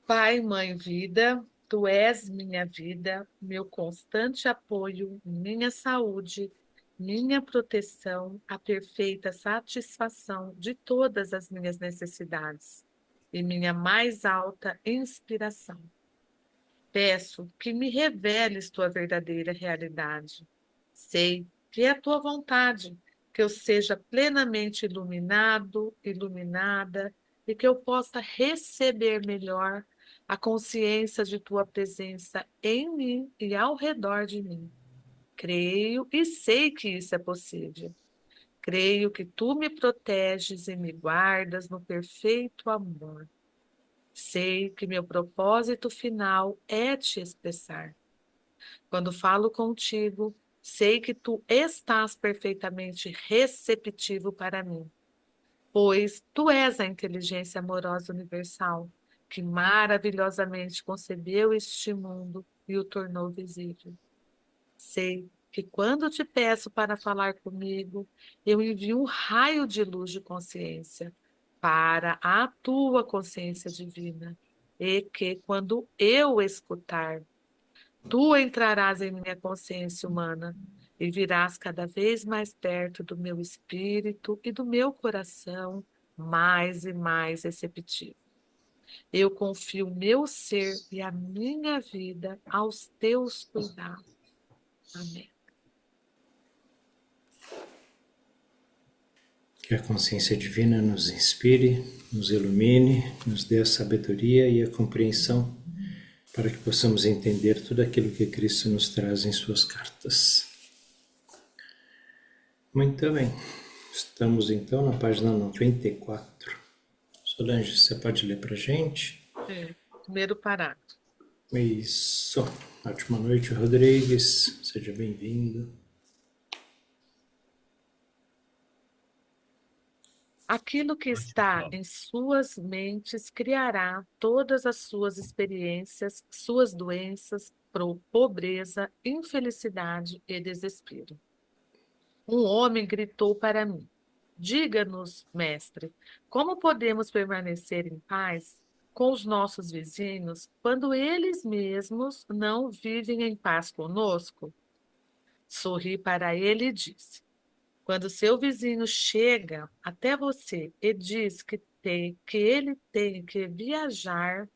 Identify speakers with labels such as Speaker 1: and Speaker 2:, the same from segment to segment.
Speaker 1: Pai, mãe, vida, tu és minha vida, meu constante apoio, minha saúde, minha proteção, a perfeita satisfação de todas as minhas necessidades e minha mais alta inspiração. Peço que me reveles tua verdadeira realidade. Sei que é a tua vontade, que eu seja plenamente iluminado, iluminada, e que eu possa receber melhor a consciência de tua presença em mim e ao redor de mim. Creio e sei que isso é possível. Creio que tu me proteges e me guardas no perfeito amor. Sei que meu propósito final é te expressar. Quando falo contigo, sei que tu estás perfeitamente receptivo para mim, pois tu és a inteligência amorosa universal que maravilhosamente concebeu este mundo e o tornou visível. Sei que quando te peço para falar comigo, eu envio um raio de luz de consciência para a tua consciência divina, e que quando eu escutar, tu entrarás em minha consciência humana e virás cada vez mais perto do meu espírito e do meu coração, mais e mais receptivo. Eu confio o meu ser e a minha vida aos teus cuidados. Amém.
Speaker 2: Que a consciência divina nos inspire, nos ilumine, nos dê a sabedoria e a compreensão para que possamos entender tudo aquilo que Cristo nos traz em suas cartas. Muito bem, estamos então na página 94. Solange, você pode ler para a gente?
Speaker 1: Primeiro parágrafo.
Speaker 2: Isso. Ótima noite, Rodrigues. Seja bem-vindo.
Speaker 1: Aquilo que
Speaker 2: Pode
Speaker 1: está
Speaker 2: falar.
Speaker 1: em suas mentes criará todas as suas experiências, suas doenças, pobreza, infelicidade e desespero. Um homem gritou para mim: Diga-nos, mestre, como podemos permanecer em paz com os nossos vizinhos quando eles mesmos não vivem em paz conosco? Sorri para ele e disse: Quando seu vizinho chega até você e diz que ele tem que viajar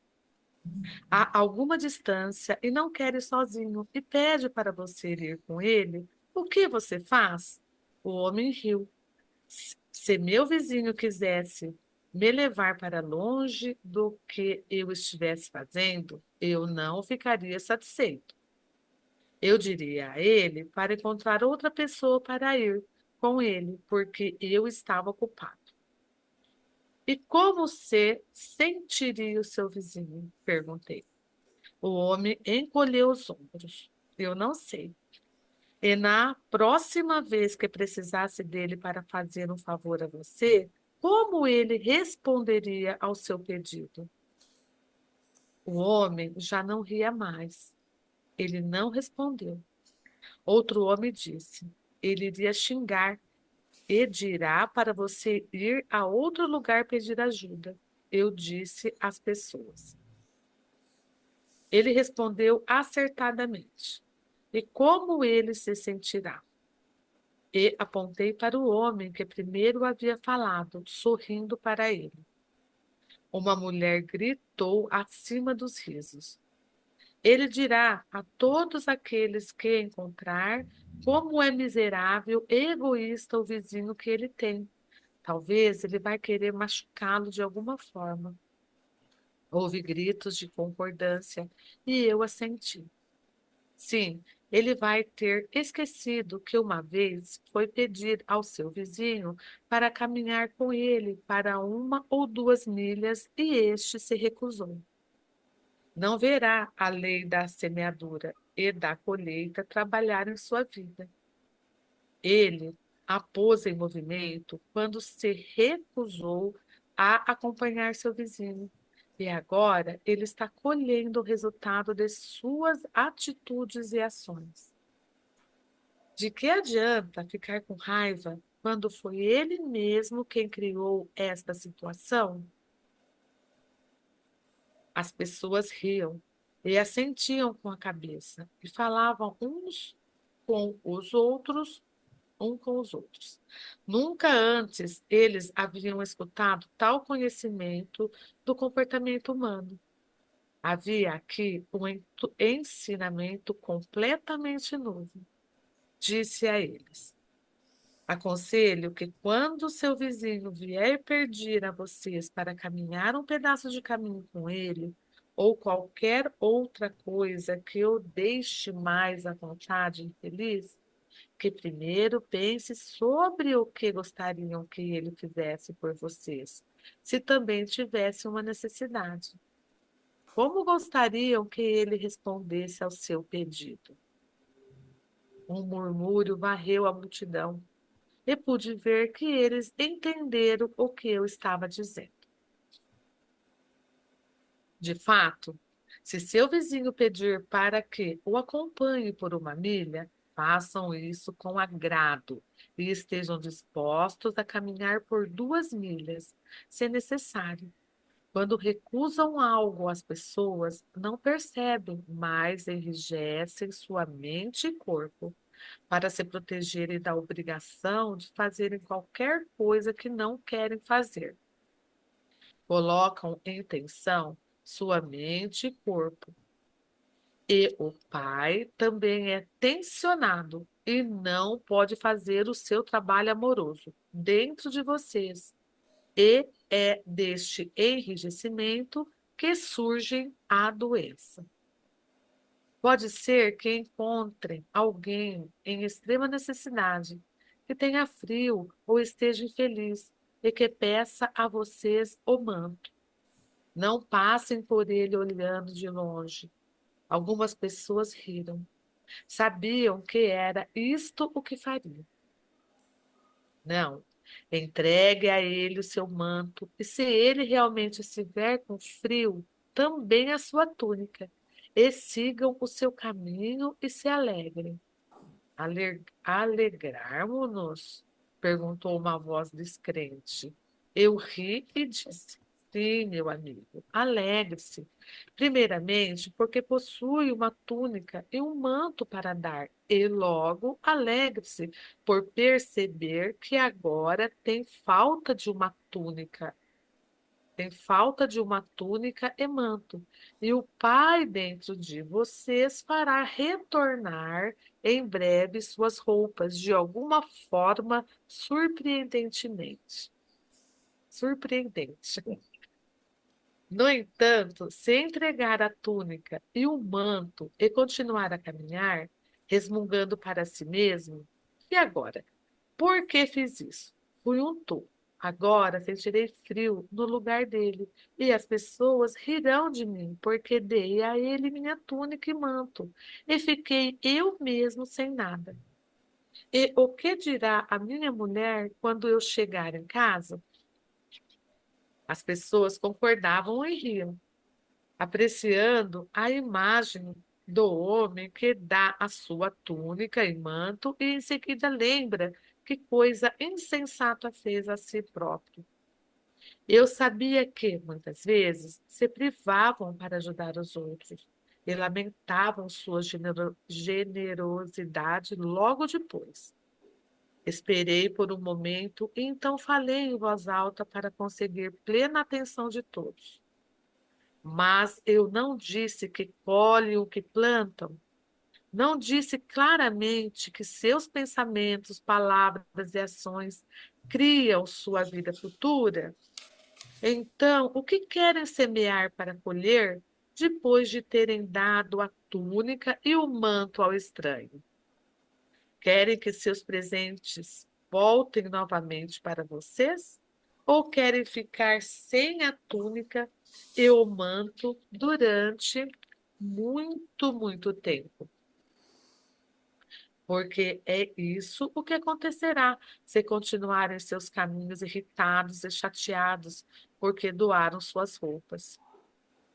Speaker 1: a alguma distância e não quer ir sozinho e pede para você ir com ele, o que você faz? O homem riu. Se meu vizinho quisesse me levar para longe do que eu estivesse fazendo, eu não ficaria satisfeito. Eu diria a ele para encontrar outra pessoa para ir com ele, porque eu estava ocupado. E como você sentiria o seu vizinho? Perguntei. O homem encolheu os ombros. Eu não sei. E na próxima vez que precisasse dele para fazer um favor a você, como ele responderia ao seu pedido? O homem já não ria mais. Ele não respondeu. Outro homem disse: Ele iria xingar e dirá para você ir a outro lugar pedir ajuda. Eu disse às pessoas. Ele respondeu acertadamente. E como ele se sentirá? E apontei para o homem que primeiro havia falado, sorrindo para ele. Uma mulher gritou acima dos risos. Ele dirá a todos aqueles que encontrar como é miserável e egoísta o vizinho que ele tem. Talvez ele vai querer machucá-lo de alguma forma. Houve gritos de concordância e eu assenti. Sim, ele vai ter esquecido que uma vez foi pedir ao seu vizinho para caminhar com ele para 1 ou 2 milhas e este se recusou. Não verá a lei da semeadura e da colheita trabalhar em sua vida. Ele a pôs em movimento quando se recusou a acompanhar seu vizinho. E agora ele está colhendo o resultado de suas atitudes e ações. De que adianta ficar com raiva quando foi ele mesmo quem criou esta situação? As pessoas riam e assentiam com a cabeça e falavam um com os outros. Nunca antes eles haviam escutado tal conhecimento do comportamento humano. Havia aqui um ensinamento completamente novo. Disse a eles: aconselho que quando seu vizinho vier pedir a vocês para caminhar um pedaço de caminho com ele, ou qualquer outra coisa que o deixe mais à vontade e feliz, que primeiro pense sobre o que gostariam que ele fizesse por vocês, se também tivesse uma necessidade. Como gostariam que ele respondesse ao seu pedido? Um murmúrio varreu a multidão e pude ver que eles entenderam o que eu estava dizendo. De fato, se seu vizinho pedir para que o acompanhe por uma milha, façam isso com agrado e estejam dispostos a caminhar por 2 milhas, se necessário. Quando recusam algo às pessoas, não percebem, mas enrijecem sua mente e corpo para se protegerem da obrigação de fazerem qualquer coisa que não querem fazer. Colocam em tensão sua mente e corpo. E o pai também é tensionado e não pode fazer o seu trabalho amoroso dentro de vocês. E é deste enrijecimento que surge a doença. Pode ser que encontrem alguém em extrema necessidade, que tenha frio ou esteja infeliz e que peça a vocês o manto. Não passem por ele olhando de longe. Algumas pessoas riram. Sabiam que era isto o que fariam. Não. Entregue a ele o seu manto, e se ele realmente estiver com frio, também a sua túnica. E sigam o seu caminho e se alegrem. Alegrarmos-nos? Perguntou uma voz descrente. Eu ri e disse: sim, meu amigo, alegre-se. Primeiramente, porque possui uma túnica e um manto para dar, e logo alegre-se por perceber que agora tem falta de uma túnica e manto, e o Pai dentro de vocês fará retornar em breve suas roupas de alguma forma surpreendentemente. Surpreendente. No entanto, se entregar a túnica e o manto e continuar a caminhar, resmungando para si mesmo, e agora? Por que fiz isso? Fui um tolo. Agora sentirei frio no lugar dele, e as pessoas rirão de mim, porque dei a ele minha túnica e manto, e fiquei eu mesmo sem nada. E o que dirá a minha mulher quando eu chegar em casa? As pessoas concordavam e riam, apreciando a imagem do homem que dá a sua túnica e manto e em seguida lembra que coisa insensata fez a si próprio. Eu sabia que, muitas vezes, se privavam para ajudar os outros e lamentavam sua generosidade logo depois. Esperei por um momento e então falei em voz alta para conseguir plena atenção de todos. Mas eu não disse que colhem o que plantam. Não disse claramente que seus pensamentos, palavras e ações criam sua vida futura? Então, o que querem semear para colher depois de terem dado a túnica e o manto ao estranho? Querem que seus presentes voltem novamente para vocês? Ou querem ficar sem a túnica e o manto durante muito, muito tempo? Porque é isso o que acontecerá se continuarem seus caminhos irritados e chateados, porque doaram suas roupas.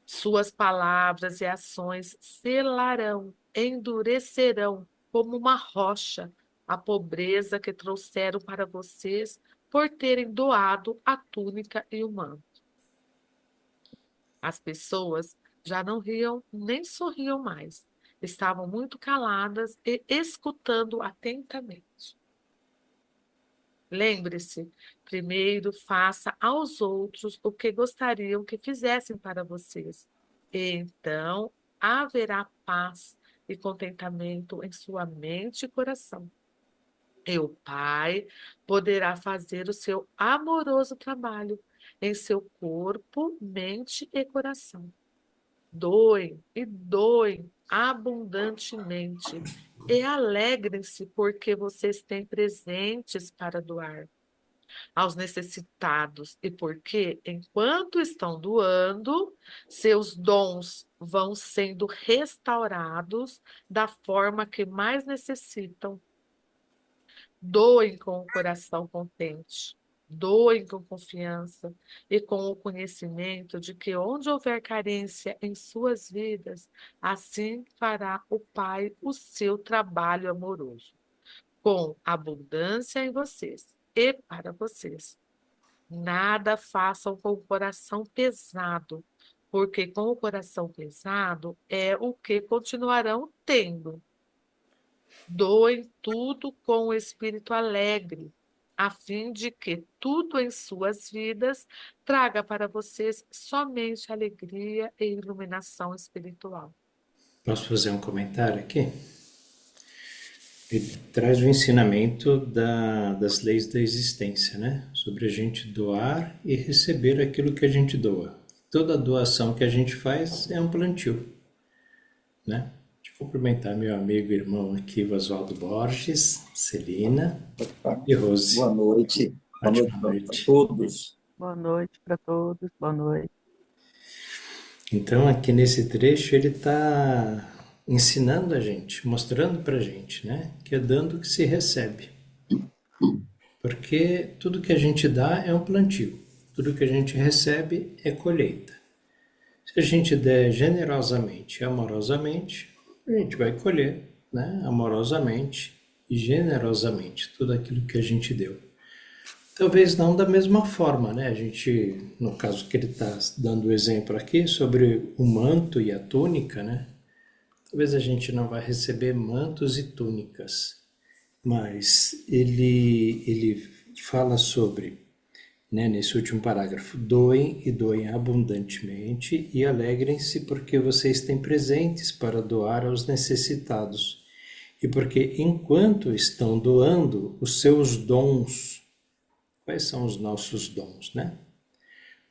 Speaker 1: Suas palavras e ações selarão, endurecerão como uma rocha a pobreza que trouxeram para vocês por terem doado a túnica e o manto. As pessoas Já não riam nem sorriam mais. Estavam muito caladas e escutando atentamente. Lembre-se, primeiro faça aos outros o que gostariam que fizessem para vocês. E então haverá paz e contentamento em sua mente e coração. E o Pai poderá fazer o seu amoroso trabalho em seu corpo, mente e coração. Doem e doem abundantemente. E alegrem-se porque vocês têm presentes para doar aos necessitados e porque, enquanto estão doando, seus dons vão sendo restaurados da forma que mais necessitam. Doem com o coração contente, doem com confiança e com o conhecimento de que onde houver carência em suas vidas, assim fará o Pai o seu trabalho amoroso, com abundância em vocês e para vocês. Nada façam com o coração pesado, porque com o coração pesado é o que continuarão tendo. Doem tudo com o espírito alegre, a fim de que tudo em suas vidas traga para vocês somente alegria e iluminação espiritual.
Speaker 2: Posso fazer um comentário aqui? Ele traz o ensinamento das leis da existência, né? Sobre a gente doar e receber aquilo que a gente doa. Toda doação que a gente faz é um plantio, né? Deixa eu cumprimentar meu amigo e irmão aqui, Oswaldo Borges, Celina e Rose.
Speaker 3: Boa noite. Boa noite
Speaker 2: Ótima
Speaker 3: para
Speaker 2: noite.
Speaker 3: todos.
Speaker 4: Boa noite para todos, boa noite.
Speaker 2: Então, aqui nesse trecho, ele está ensinando a gente, mostrando para a gente, né? Que é dando que se recebe. Porque tudo que a gente dá é um plantio, tudo que a gente recebe é colheita. Se a gente der generosamente e amorosamente, a gente vai colher, né? Amorosamente e generosamente tudo aquilo que a gente deu. Talvez não da mesma forma, né? A gente, no caso que ele está dando o exemplo aqui sobre o manto e a túnica, né? Talvez a gente não vai receber mantos e túnicas, mas ele fala sobre, né, nesse último parágrafo, doem e doem abundantemente e alegrem-se porque vocês têm presentes para doar aos necessitados e porque enquanto estão doando os seus dons, quais são os nossos dons, né?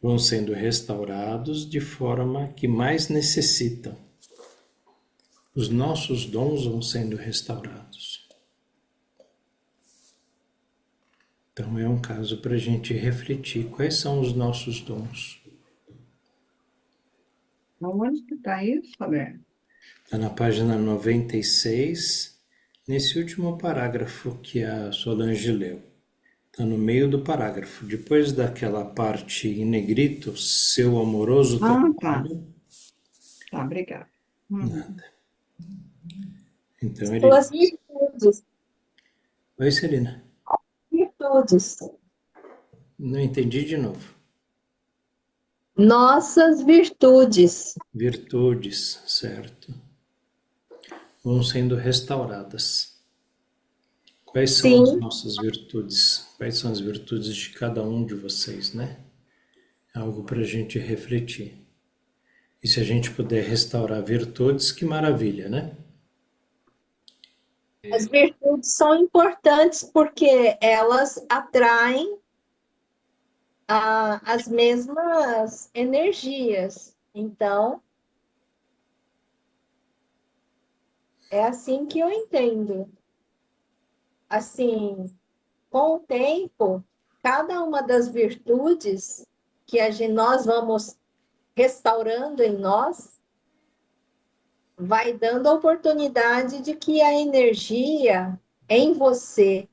Speaker 2: Vão sendo restaurados de forma que mais necessitam. Os nossos dons vão sendo restaurados. Então é um caso para a gente refletir quais são os nossos dons.
Speaker 5: Onde que está isso, Roberto?
Speaker 2: Está na página 96, nesse último parágrafo que a Solange leu. Está no meio do parágrafo. Depois daquela parte em negrito, seu amoroso trabalho.
Speaker 5: Tá, obrigada.
Speaker 2: Nada. Então ele.
Speaker 6: Suas virtudes.
Speaker 2: Oi, Celina.
Speaker 6: Virtudes.
Speaker 2: Não entendi de novo.
Speaker 6: Nossas virtudes.
Speaker 2: Virtudes, certo. Vão sendo restauradas. Quais são as nossas virtudes? Quais são as virtudes de cada um de vocês, né? É algo para a gente refletir. E se a gente puder restaurar virtudes, que maravilha, né?
Speaker 6: As virtudes são importantes porque elas atraem as mesmas energias. Então, é assim que eu entendo. Assim, com o tempo, cada uma das virtudes que nós vamos restaurando em nós, vai dando a oportunidade de que a energia em você,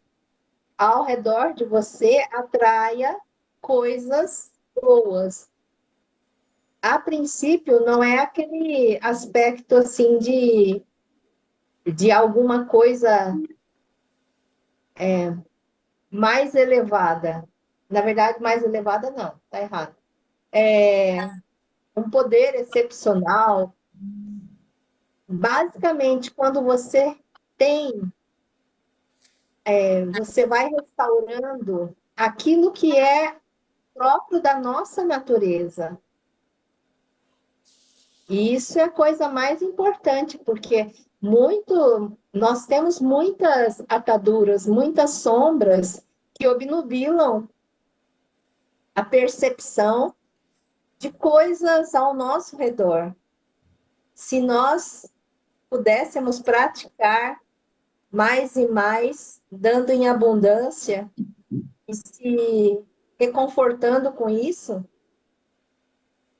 Speaker 6: ao redor de você, atraia coisas boas. A princípio, não é aquele aspecto assim de alguma coisa mais elevada. Na verdade, mais elevada não, tá errado. um poder excepcional. Basicamente, quando você tem, você vai restaurando aquilo que é próprio da nossa natureza. E isso é a coisa mais importante, porque nós temos muitas ataduras, muitas sombras que obnubilam a percepção de coisas ao nosso redor. Se nós pudéssemos praticar mais e mais, dando em abundância e se reconfortando com isso,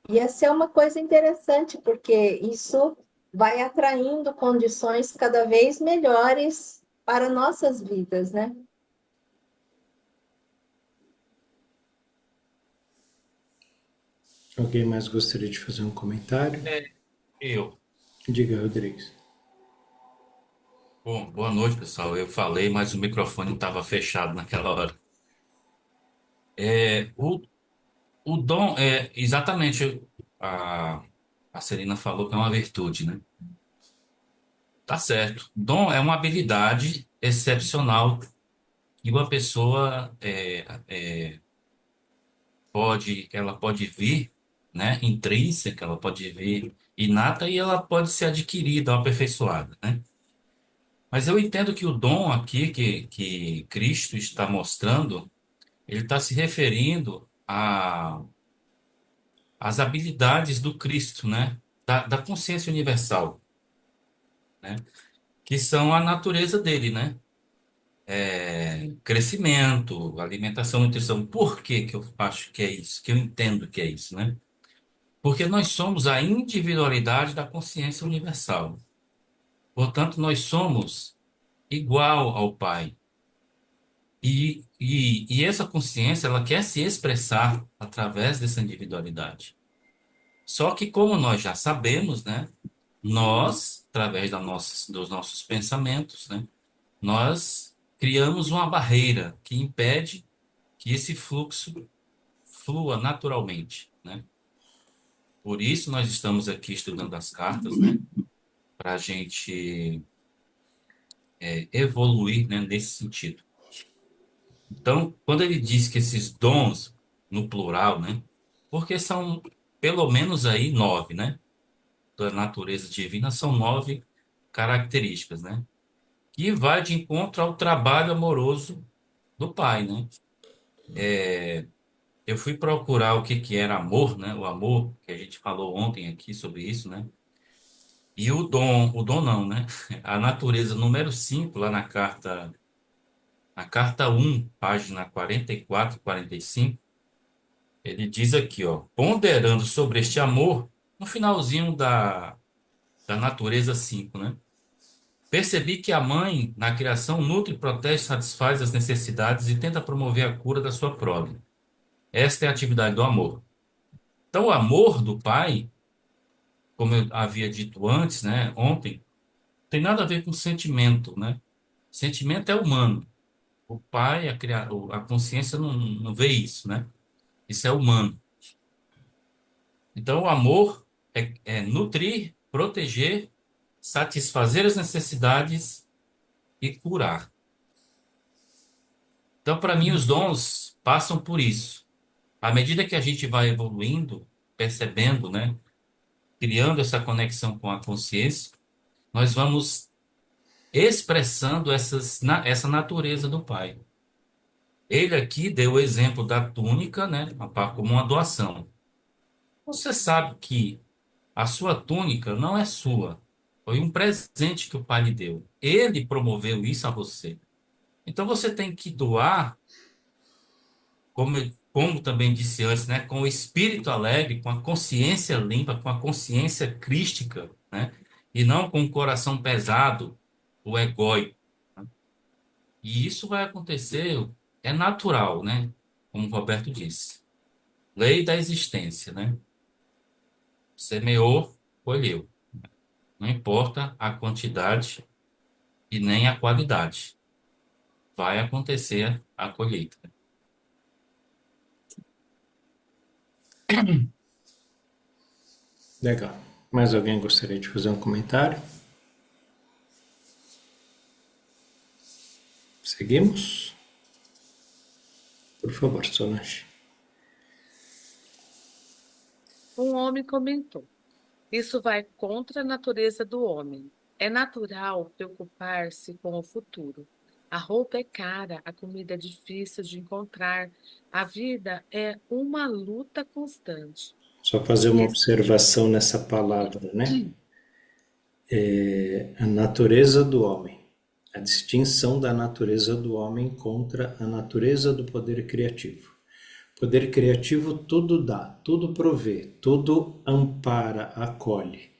Speaker 6: ia ser uma coisa interessante, porque isso vai atraindo condições cada vez melhores para nossas vidas, né?
Speaker 2: Alguém mais gostaria de fazer um comentário?
Speaker 3: Eu.
Speaker 2: Diga, Rodrigues.
Speaker 3: Bom, boa noite, pessoal. Eu falei, mas o microfone estava fechado naquela hora. É, o dom é exatamente a, a Celina falou que é uma virtude, né? Tá certo. Dom é uma habilidade excepcional que uma pessoa ela pode vir, né? Intrínseca, ela pode vir inata e ela pode ser adquirida, aperfeiçoada, né? Mas eu entendo que o dom aqui que Cristo está mostrando, ele está se referindo às habilidades do Cristo, né? Da consciência universal, né? Que são a natureza dele, né? Crescimento, alimentação, nutrição. Por que que eu acho que é isso? Que eu entendo que é isso, né? Porque nós somos a individualidade da consciência universal. Portanto, nós somos igual ao Pai. E essa consciência, ela quer se expressar através dessa individualidade. Só que, como nós já sabemos, né, nós, através dos nossos pensamentos, né, nós criamos uma barreira que impede que esse fluxo flua naturalmente, né? Por isso nós estamos aqui estudando as cartas, né, para a gente evoluir, né, nesse sentido. Então, quando ele diz que esses dons, no plural, né? Porque são pelo menos aí 9, né? Da natureza divina são 9 características, né? Que vai de encontro ao trabalho amoroso do Pai, né? Eu fui procurar o que era amor, né? O amor, que a gente falou ontem aqui sobre isso, né? E o dom não, né? A natureza número 5 lá na carta 1, página 44 e 45. Ele diz aqui, ó, ponderando sobre este amor, no finalzinho da natureza 5, né? Percebi que a mãe, na criação, nutre, protege, satisfaz as necessidades e tenta promover a cura da sua prole. Esta é a atividade do amor. Então, o amor do pai, como eu havia dito antes, né, ontem, tem nada a ver com sentimento, né? Sentimento é humano. O pai, a consciência não vê isso, né? Isso é humano. Então, o amor é nutrir, proteger, satisfazer as necessidades e curar. Então, para mim, os dons passam por isso. À medida que a gente vai evoluindo, percebendo, né, criando essa conexão com a consciência, nós vamos expressando essa natureza do Pai. Ele aqui deu o exemplo da túnica, né, como uma doação. Você sabe que a sua túnica não é sua. Foi um presente que o pai lhe deu. Ele promoveu isso a você. Então você tem que doar, como também disse antes, né, com o espírito alegre, com a consciência limpa, com a consciência crística, né, e não com o coração pesado, o egóico. E isso vai acontecer, é natural, né, como o Roberto disse. Lei da existência, né? Semeou, colheu. Não importa a quantidade e nem a qualidade. Vai acontecer a colheita.
Speaker 2: Legal. Mais alguém gostaria de fazer um comentário? Seguimos? Por favor, Solange.
Speaker 1: Um homem comentou: isso vai contra a natureza do homem. É natural preocupar-se com o futuro. A roupa é cara, a comida é difícil de encontrar, a vida é uma luta constante.
Speaker 2: Só fazer uma
Speaker 1: Esse-
Speaker 2: observação nessa palavra, né? A natureza do homem. A distinção da natureza do homem contra a natureza do poder criativo. Poder criativo tudo dá, tudo provê, tudo ampara, acolhe.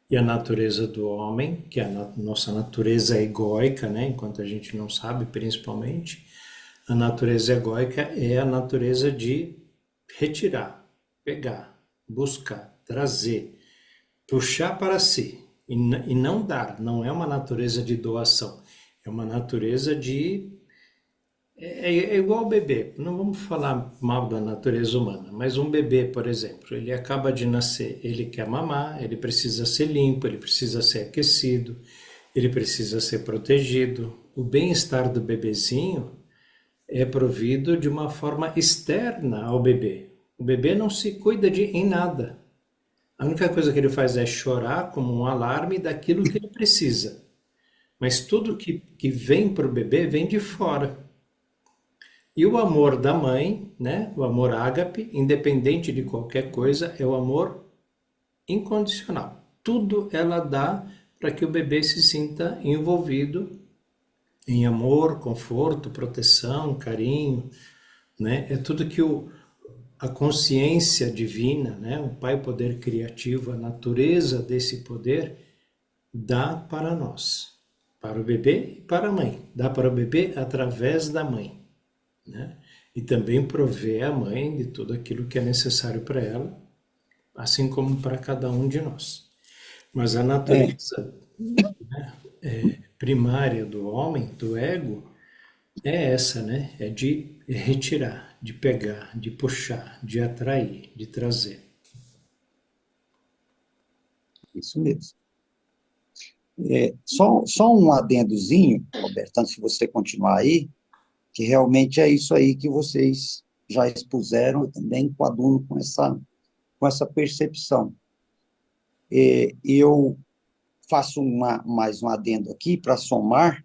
Speaker 2: E a natureza do homem, que é a nossa natureza egóica, né? Enquanto a gente não sabe, principalmente, a natureza egóica é a natureza de retirar, pegar, buscar, trazer, puxar para si e não dar. Não é uma natureza de doação, é uma natureza de é igual ao bebê. Não vamos falar mal da natureza humana, mas um bebê, por exemplo, ele acaba de nascer, ele quer mamar, ele precisa ser limpo, ele precisa ser aquecido, ele precisa ser protegido. O bem-estar do bebezinho é provido de uma forma externa ao bebê. O bebê não se cuida em nada. A única coisa que ele faz é chorar como um alarme daquilo que ele precisa. Mas tudo que vem para o bebê vem de fora. E o amor da mãe, né, o amor ágape, independente de qualquer coisa, é o amor incondicional. Tudo ela dá para que o bebê se sinta envolvido em amor, conforto, proteção, carinho, né? É tudo que a consciência divina, né, o Pai Poder Criativo, a natureza desse poder, dá para nós, para o bebê e para a mãe. Dá para o bebê através da mãe, né? E também provê a mãe de tudo aquilo que é necessário para ela, assim como para cada um de nós. Mas a natureza primária do homem, do ego, é essa, né? É de retirar, de pegar, de puxar, de atrair, de trazer.
Speaker 7: Isso mesmo. Só um adendozinho, Roberto, antes de você continuar aí, que realmente é isso aí que vocês já expuseram, eu também coaduno com essa percepção. Eu faço mais um adendo aqui para somar,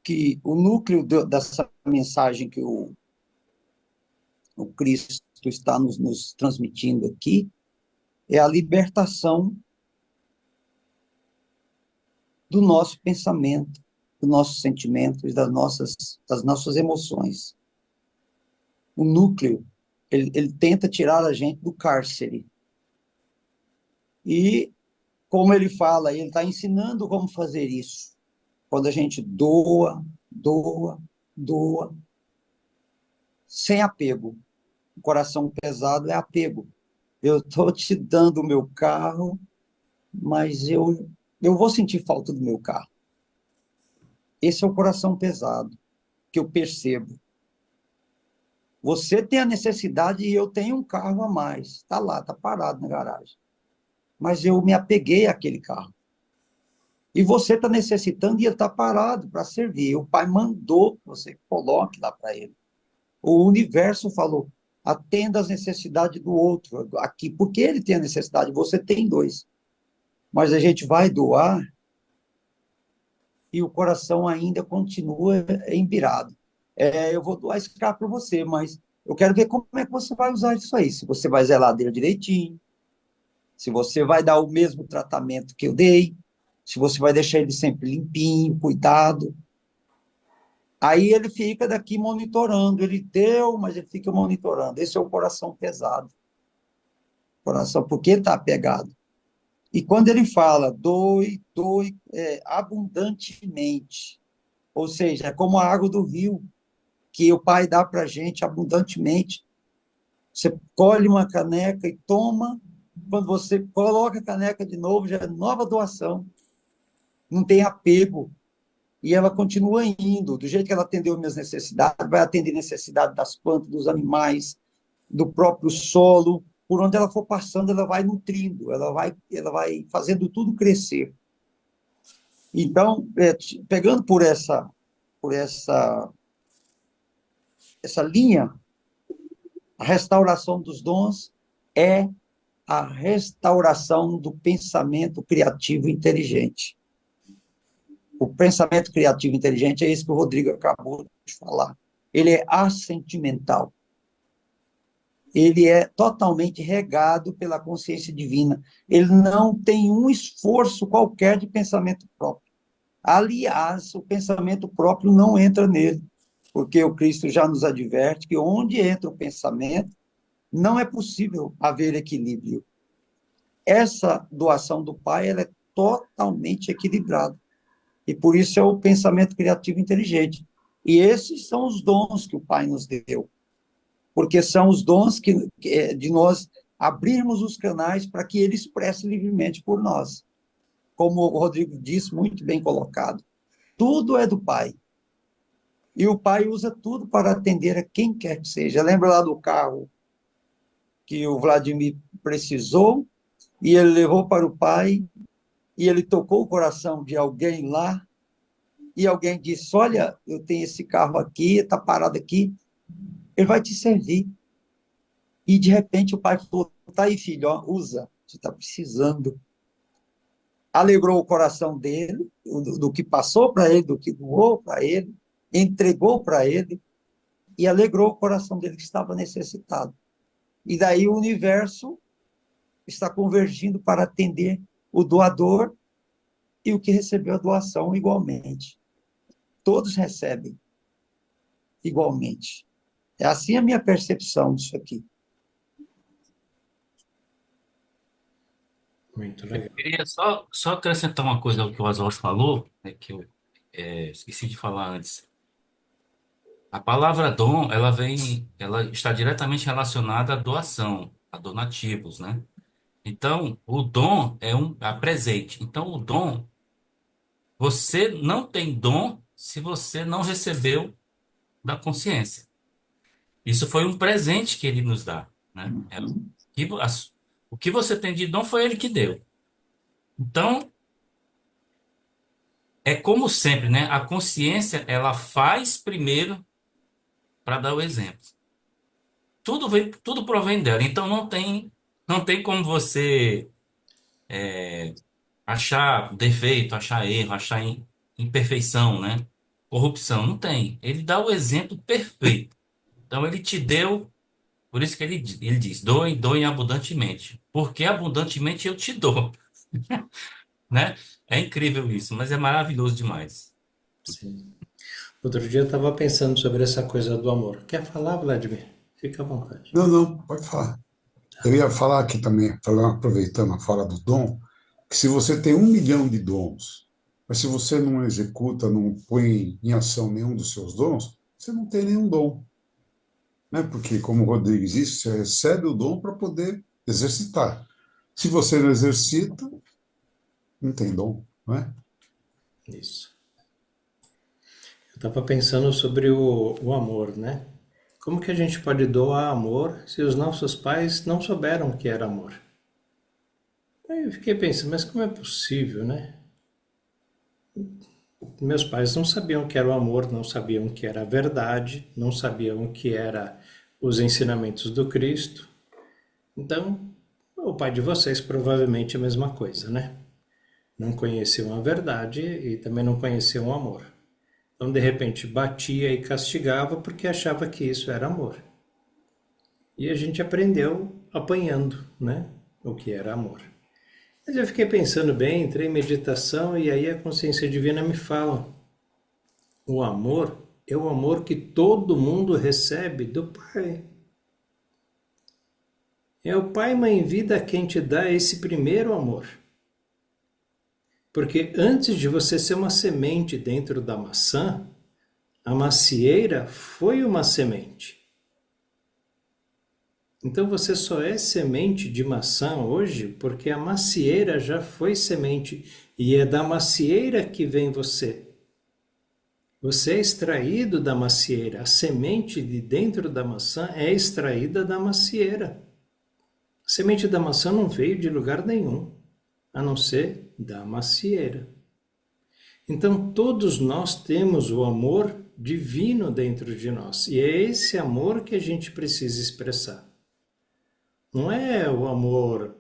Speaker 7: que o núcleo dessa mensagem que o Cristo está nos transmitindo aqui é a libertação do nosso pensamento, dos nossos sentimentos, das nossas emoções. O núcleo, ele tenta tirar a gente do cárcere. E, como ele fala, ele está ensinando como fazer isso. Quando a gente doa, sem apego. O coração pesado é apego. Eu estou te dando o meu carro, mas eu vou sentir falta do meu carro. Esse é o coração pesado, que eu percebo. Você tem a necessidade e eu tenho um carro a mais. Está lá, está parado na garagem. Mas eu me apeguei àquele carro. E você está necessitando e ele está parado para servir. O pai mandou que você coloque lá para ele. O universo falou, atenda às necessidades do outro aqui, porque ele tem a necessidade, você tem dois. Mas a gente vai doar e o coração ainda continua embirado. Eu vou doar esse carro para você, mas eu quero ver como é que você vai usar isso aí. Se você vai zelar dele direitinho, se você vai dar o mesmo tratamento que eu dei, se você vai deixar ele sempre limpinho, cuidado. Aí ele fica daqui monitorando. Ele deu, mas ele fica monitorando. Esse é o coração pesado. Coração, porque está apegado. E quando ele fala, doe abundantemente. Ou seja, é como a água do rio, que o Pai dá para a gente abundantemente. Você colhe uma caneca e toma. Quando você coloca a caneca de novo, já é nova doação. Não tem apego. E ela continua indo. Do jeito que ela atendeu minhas necessidades, vai atender necessidade das plantas, dos animais, do próprio solo. por onde ela for passando, ela vai nutrindo, ela vai fazendo tudo crescer. Então, pegando essa linha, a restauração dos dons é a restauração do pensamento criativo inteligente. O pensamento criativo inteligente é esse que o Rodrigo acabou de falar. Ele é assentimental. Ele é totalmente regado pela consciência divina. Ele não tem um esforço qualquer de pensamento próprio. Aliás, o pensamento próprio não entra nele, porque o Cristo já nos adverte que onde entra o pensamento, não é possível haver equilíbrio. Essa doação do Pai, ela é totalmente equilibrada. E por isso é o pensamento criativo inteligente. E esses são os dons que o Pai nos deu. Porque são os dons de nós abrirmos os canais para que ele expresse livremente por nós. Como o Rodrigo disse, muito bem colocado. Tudo é do Pai. E o Pai usa tudo para atender a quem quer que seja. Lembra lá do carro que o Vladimir precisou, e ele levou para o Pai, e ele tocou o coração de alguém lá, e alguém disse, olha, eu tenho esse carro aqui, está parado aqui, ele vai te servir. E, de repente, o pai falou, tá aí, filho, ó, usa, você está precisando. Alegrou o coração dele, do que passou para ele, do que doou para ele, entregou para ele, e alegrou o coração dele que estava necessitado. E daí o universo está convergindo para atender o doador e o que recebeu a doação igualmente. Todos recebem igualmente. É assim a minha percepção disso aqui.
Speaker 2: Muito legal.
Speaker 3: Eu queria só acrescentar uma coisa ao que o Oswald falou, né, que eu esqueci de falar antes. A palavra dom, ela está diretamente relacionada à doação, a donativos, né? Então, o dom é a presente. Então, o dom, você não tem dom se você não recebeu da consciência. Isso foi um presente que ele nos dá, né? O que você tem de dom foi ele que deu. Então, é como sempre, né? A consciência, ela faz primeiro para dar o exemplo. Tudo provém dela. Então, não tem como você achar defeito, achar erro, achar imperfeição, né? Corrupção. Não tem. Ele dá o exemplo perfeito. Então, ele te deu. Por isso que ele diz, doe abundantemente. Porque abundantemente eu te dou, né? É incrível isso, mas é maravilhoso demais.
Speaker 2: Sim. Outro dia eu estava pensando sobre essa coisa do amor. Quer falar, Vladimir? Fica à vontade.
Speaker 8: Não, pode falar. Eu ia falar aqui também, aproveitando a fala do dom, que se você tem 1 milhão de dons, mas se você não executa, não põe em ação nenhum dos seus dons, você não tem nenhum dom. Né? Porque, como o Rodrigues disse, você recebe o dom para poder exercitar. Se você não exercita, não tem dom, não é?
Speaker 2: Isso. Eu estava pensando sobre o amor, né? Como que a gente pode doar amor se os nossos pais não souberam o que era amor? Aí eu fiquei pensando, mas como é possível, né? Meus pais não sabiam o que era o amor, não sabiam o que era a verdade, não sabiam o que era os ensinamentos do Cristo. Então, o pai de vocês provavelmente é a mesma coisa, né? Não conheciam a verdade e também não conheciam o amor. Então, de repente, batia e castigava porque achava que isso era amor. E a gente aprendeu apanhando, né? O que era amor. Mas eu fiquei pensando bem, entrei em meditação e aí a consciência divina me fala: o amor é o amor que todo mundo recebe do Pai. É o Pai Mãe Vida quem te dá esse primeiro amor. Porque antes de você ser uma semente dentro da maçã, a macieira foi uma semente. Então você só é semente de maçã hoje porque a macieira já foi semente e é da macieira que vem você. Você é extraído da macieira. A semente de dentro da maçã é extraída da macieira. A semente da maçã não veio de lugar nenhum, a não ser da macieira. Então, todos nós temos o amor divino dentro de nós. E é esse amor que a gente precisa expressar. Não é o amor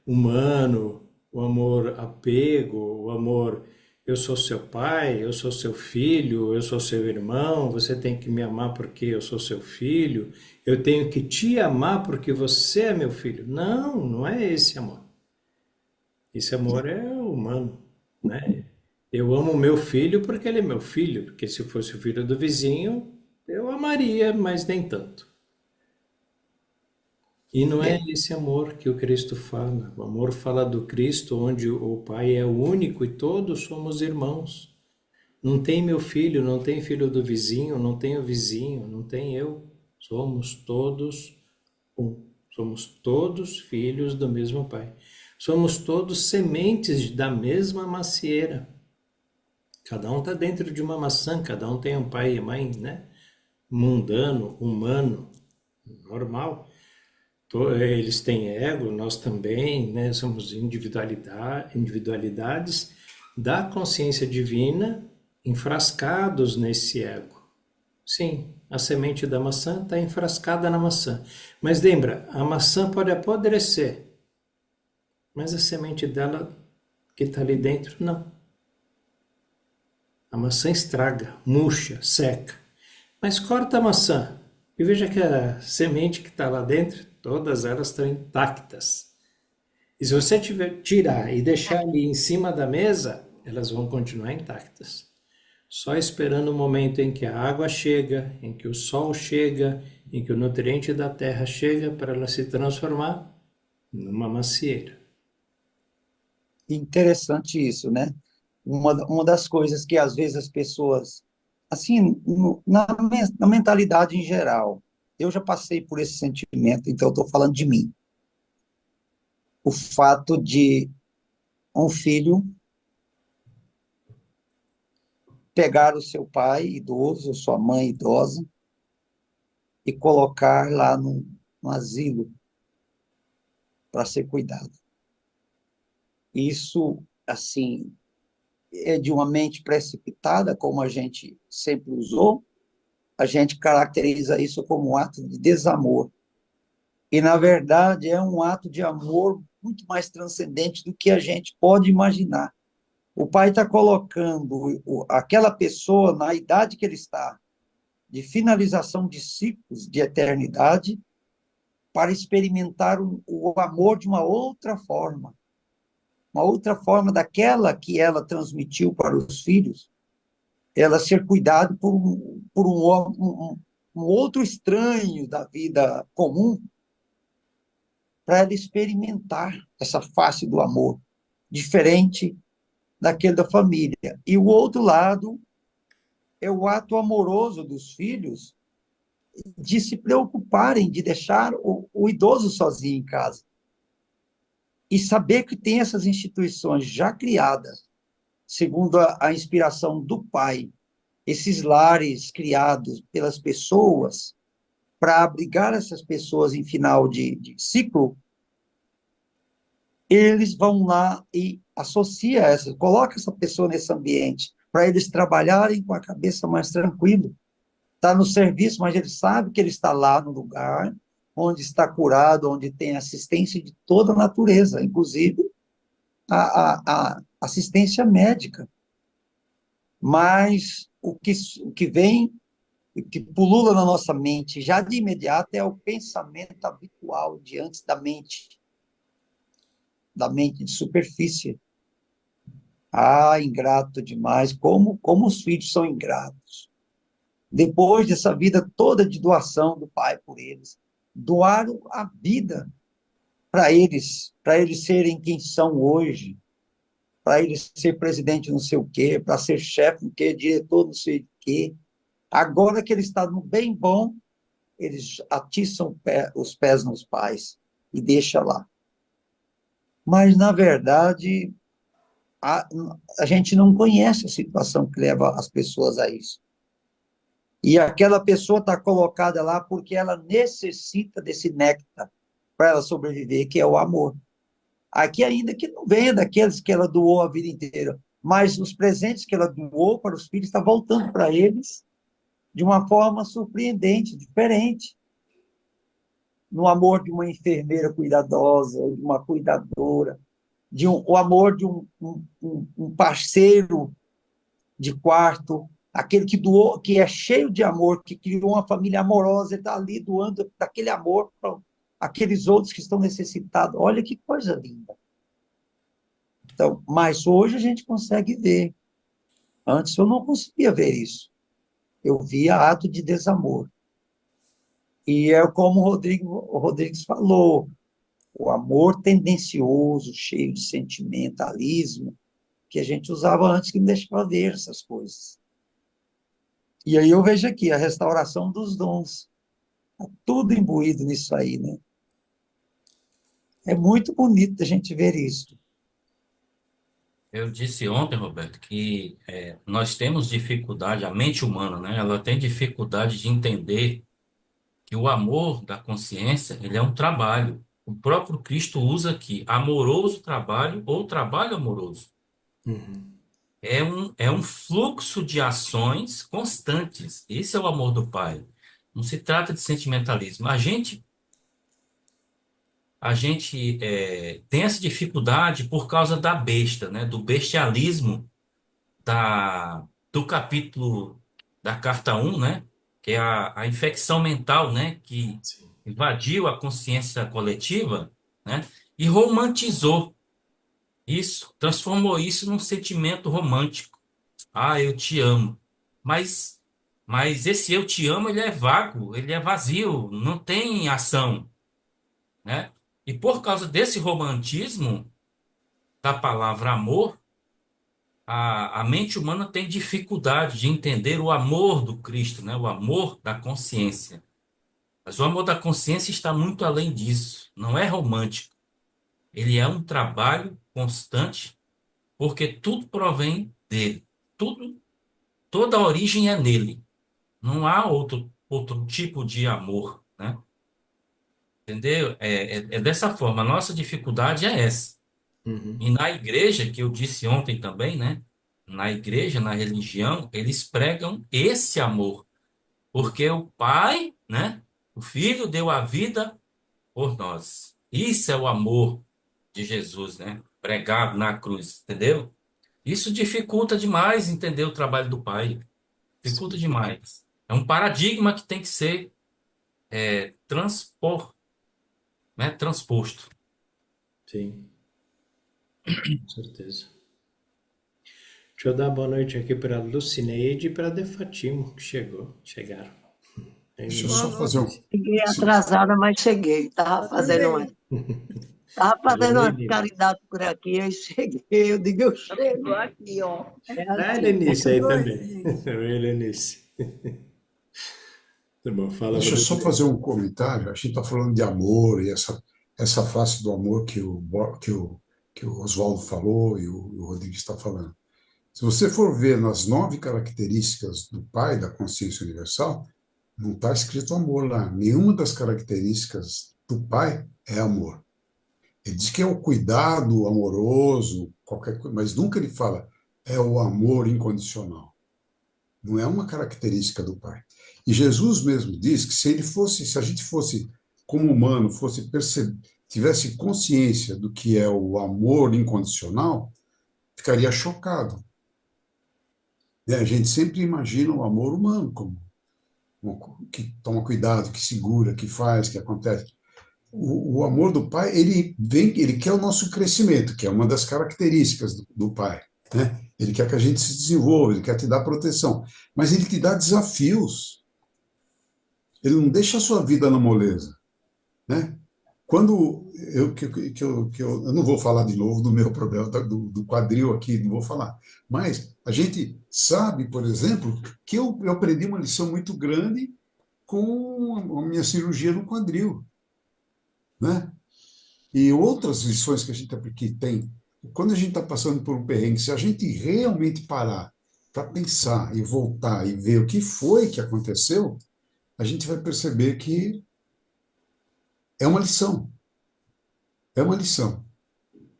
Speaker 2: humano, o amor apego, o amor eu sou seu pai, eu sou seu filho, eu sou seu irmão, você tem que me amar porque eu sou seu filho, eu tenho que te amar porque você é meu filho. Não, não é esse amor. Esse amor é humano, né? Eu amo meu filho porque ele é meu filho, porque se fosse o filho do vizinho, eu amaria, mas nem tanto. E não é esse amor que o Cristo fala. O amor fala do Cristo, onde o Pai é o único e todos somos irmãos. Não tem meu filho, não tem filho do vizinho, não tem o vizinho, não tem eu. Somos todos um. Somos todos filhos do mesmo Pai. Somos todos sementes da mesma macieira. Cada um está dentro de uma maçã, cada um tem um pai e mãe, né? Mundano, humano, normal. Eles têm ego, nós também, né? Somos individualidades da consciência divina enfrascados nesse ego. Sim, a semente da maçã está enfrascada na maçã. Mas lembra, a maçã pode apodrecer, mas a semente dela que está ali dentro, não. A maçã estraga, murcha, seca. Mas corta a maçã e veja que a semente que está lá dentro, todas elas estão intactas. E se você tirar e deixar ali em cima da mesa, elas vão continuar intactas. Só esperando o momento em que a água chega, em que o sol chega, em que o nutriente da terra chega para ela se transformar numa macieira.
Speaker 7: Interessante isso, né? Uma das coisas que às vezes as pessoas, assim, na mentalidade em geral, eu já passei por esse sentimento, então eu estou falando de mim. O fato de um filho pegar o seu pai idoso, sua mãe idosa, e colocar lá no asilo para ser cuidado. Isso, assim, é de uma mente precipitada, como a gente sempre usou, a gente caracteriza isso como um ato de desamor. E, na verdade, é um ato de amor muito mais transcendente do que a gente pode imaginar. O pai está colocando aquela pessoa na idade que ele está, de finalização de ciclos de eternidade, para experimentar o amor de uma outra forma daquela que ela transmitiu para os filhos, ela ser cuidado por um outro estranho da vida comum, para ela experimentar essa face do amor, diferente daquele da família. E o outro lado é o ato amoroso dos filhos de se preocuparem de deixar o idoso sozinho em casa. E saber que tem essas instituições já criadas, segundo a inspiração do pai, esses lares criados pelas pessoas para abrigar essas pessoas em final de ciclo, eles vão lá e associam coloca essa pessoa nesse ambiente, para eles trabalharem com a cabeça mais tranquila. Está no serviço, mas ele sabe que ele está lá no lugar onde está curado, onde tem assistência de toda a natureza, inclusive a assistência médica. Mas o que vem, o que pulula na nossa mente já de imediato é o pensamento habitual diante da mente de superfície. Ah, ingrato demais, como os filhos são ingratos. Depois dessa vida toda de doação do pai por eles, doaram a vida para eles serem quem são hoje, para eles ser presidente não sei o quê, para ser chefe não sei o quê, diretor não sei o quê. Agora que ele está no bem bom, eles atiçam os pés nos pais e deixa lá. Mas, na verdade, a gente não conhece a situação que leva as pessoas a isso. E aquela pessoa está colocada lá porque ela necessita desse néctar, para ela sobreviver, que é o amor. Aqui ainda que não venha daqueles que ela doou a vida inteira, mas os presentes que ela doou para os filhos estão voltando para eles de uma forma surpreendente, diferente. No amor de uma enfermeira cuidadosa, de uma cuidadora, o amor de um parceiro de quarto, aquele que doou, que é cheio de amor, que criou uma família amorosa, ele está ali doando daquele amor para aqueles outros que estão necessitados. Olha que coisa linda. Então, mas hoje a gente consegue ver. Antes eu não conseguia ver isso. Eu via ato de desamor. E é como o Rodrigues falou, o amor tendencioso, cheio de sentimentalismo, que a gente usava antes, que não deixava ver essas coisas. E aí eu vejo aqui a restauração dos dons. Está tudo imbuído nisso aí, né? É muito bonito a gente ver isso.
Speaker 3: Eu disse ontem, Roberto, que nós temos dificuldade, a mente humana, né? Ela tem dificuldade de entender que o amor da consciência, ele é um trabalho. O próprio Cristo usa aqui, amoroso trabalho ou trabalho amoroso.
Speaker 2: Uhum.
Speaker 3: É um fluxo de ações constantes. Esse é o amor do Pai. Não se trata de sentimentalismo. A gente tem essa dificuldade por causa da besta, né? Do bestialismo do capítulo da carta 1, né? Que é a infecção mental, né? Que
Speaker 2: Sim.
Speaker 3: invadiu a consciência coletiva, né? E romantizou isso, transformou isso num sentimento romântico. Ah, eu te amo. Mas, mas esse eu te amo, ele é vago, ele é vazio, não tem ação, né? E por causa desse romantismo da palavra amor, a mente humana tem dificuldade de entender o amor do Cristo, né? O amor da consciência. Mas o amor da consciência está muito além disso. Não é romântico. Ele é um trabalho constante, porque tudo provém dele. Toda a origem é nele. Não há outro tipo de amor, né? Entendeu? É dessa forma. A nossa dificuldade é essa.
Speaker 2: Uhum.
Speaker 3: E na igreja, que eu disse ontem também, né? Na igreja, na religião, eles pregam esse amor. Porque o Pai, né? O Filho deu a vida por nós. Isso é o amor de Jesus, né? Pregado na cruz, entendeu? Isso dificulta demais entender o trabalho do Pai. Dificulta
Speaker 2: Sim.
Speaker 3: demais. É um paradigma que tem que ser transposto.
Speaker 2: Sim, com certeza. Deixa eu dar boa noite aqui para a Lucineide e para a De Fatimo, que chegaram.
Speaker 8: Deixa eu
Speaker 1: Boa
Speaker 8: só fazer um.
Speaker 1: noite.
Speaker 4: Cheguei
Speaker 8: se-
Speaker 4: atrasada, mas cheguei.
Speaker 1: Eu também.
Speaker 4: Tava fazendo uma
Speaker 2: Lenice.
Speaker 4: caridade por aqui, aí cheguei. Eu digo, eu chego aqui, ó. É
Speaker 2: Ah,
Speaker 4: assim.
Speaker 2: Lenice aí
Speaker 1: Oi,
Speaker 2: também.
Speaker 1: gente.
Speaker 2: Oi, Lenice. Tá bom, fala,
Speaker 8: Deixa eu só
Speaker 2: Rodrigo.
Speaker 8: fazer um comentário. A gente está falando de amor e essa face do amor que o Oswaldo falou e o Rodrigues está falando. Se você for ver nas 9 características do Pai, da consciência universal, não está escrito amor lá. Nenhuma das características do Pai é amor. Ele diz que é o cuidado amoroso, qualquer coisa, mas nunca ele fala é o amor incondicional. Não é uma característica do Pai. E Jesus mesmo diz que se a gente fosse como humano, tivesse consciência do que é o amor incondicional, ficaria chocado. A gente sempre imagina o amor humano como que toma cuidado, que segura, que faz, que acontece. O amor do pai, ele quer o nosso crescimento, que é uma das características do pai, né? Ele quer que a gente se desenvolva, ele quer te dar proteção, mas ele te dá desafios. Ele não deixa a sua vida na moleza, né? Quando eu não vou falar de novo do meu problema do quadril aqui, não vou falar, mas a gente sabe, por exemplo, que eu aprendi uma lição muito grande com a minha cirurgia no quadril, né? E outras lições que a gente que tem, quando a gente está passando por um perrengue, se a gente realmente parar para pensar e voltar e ver o que foi que aconteceu, a gente vai perceber que é uma lição. É uma lição,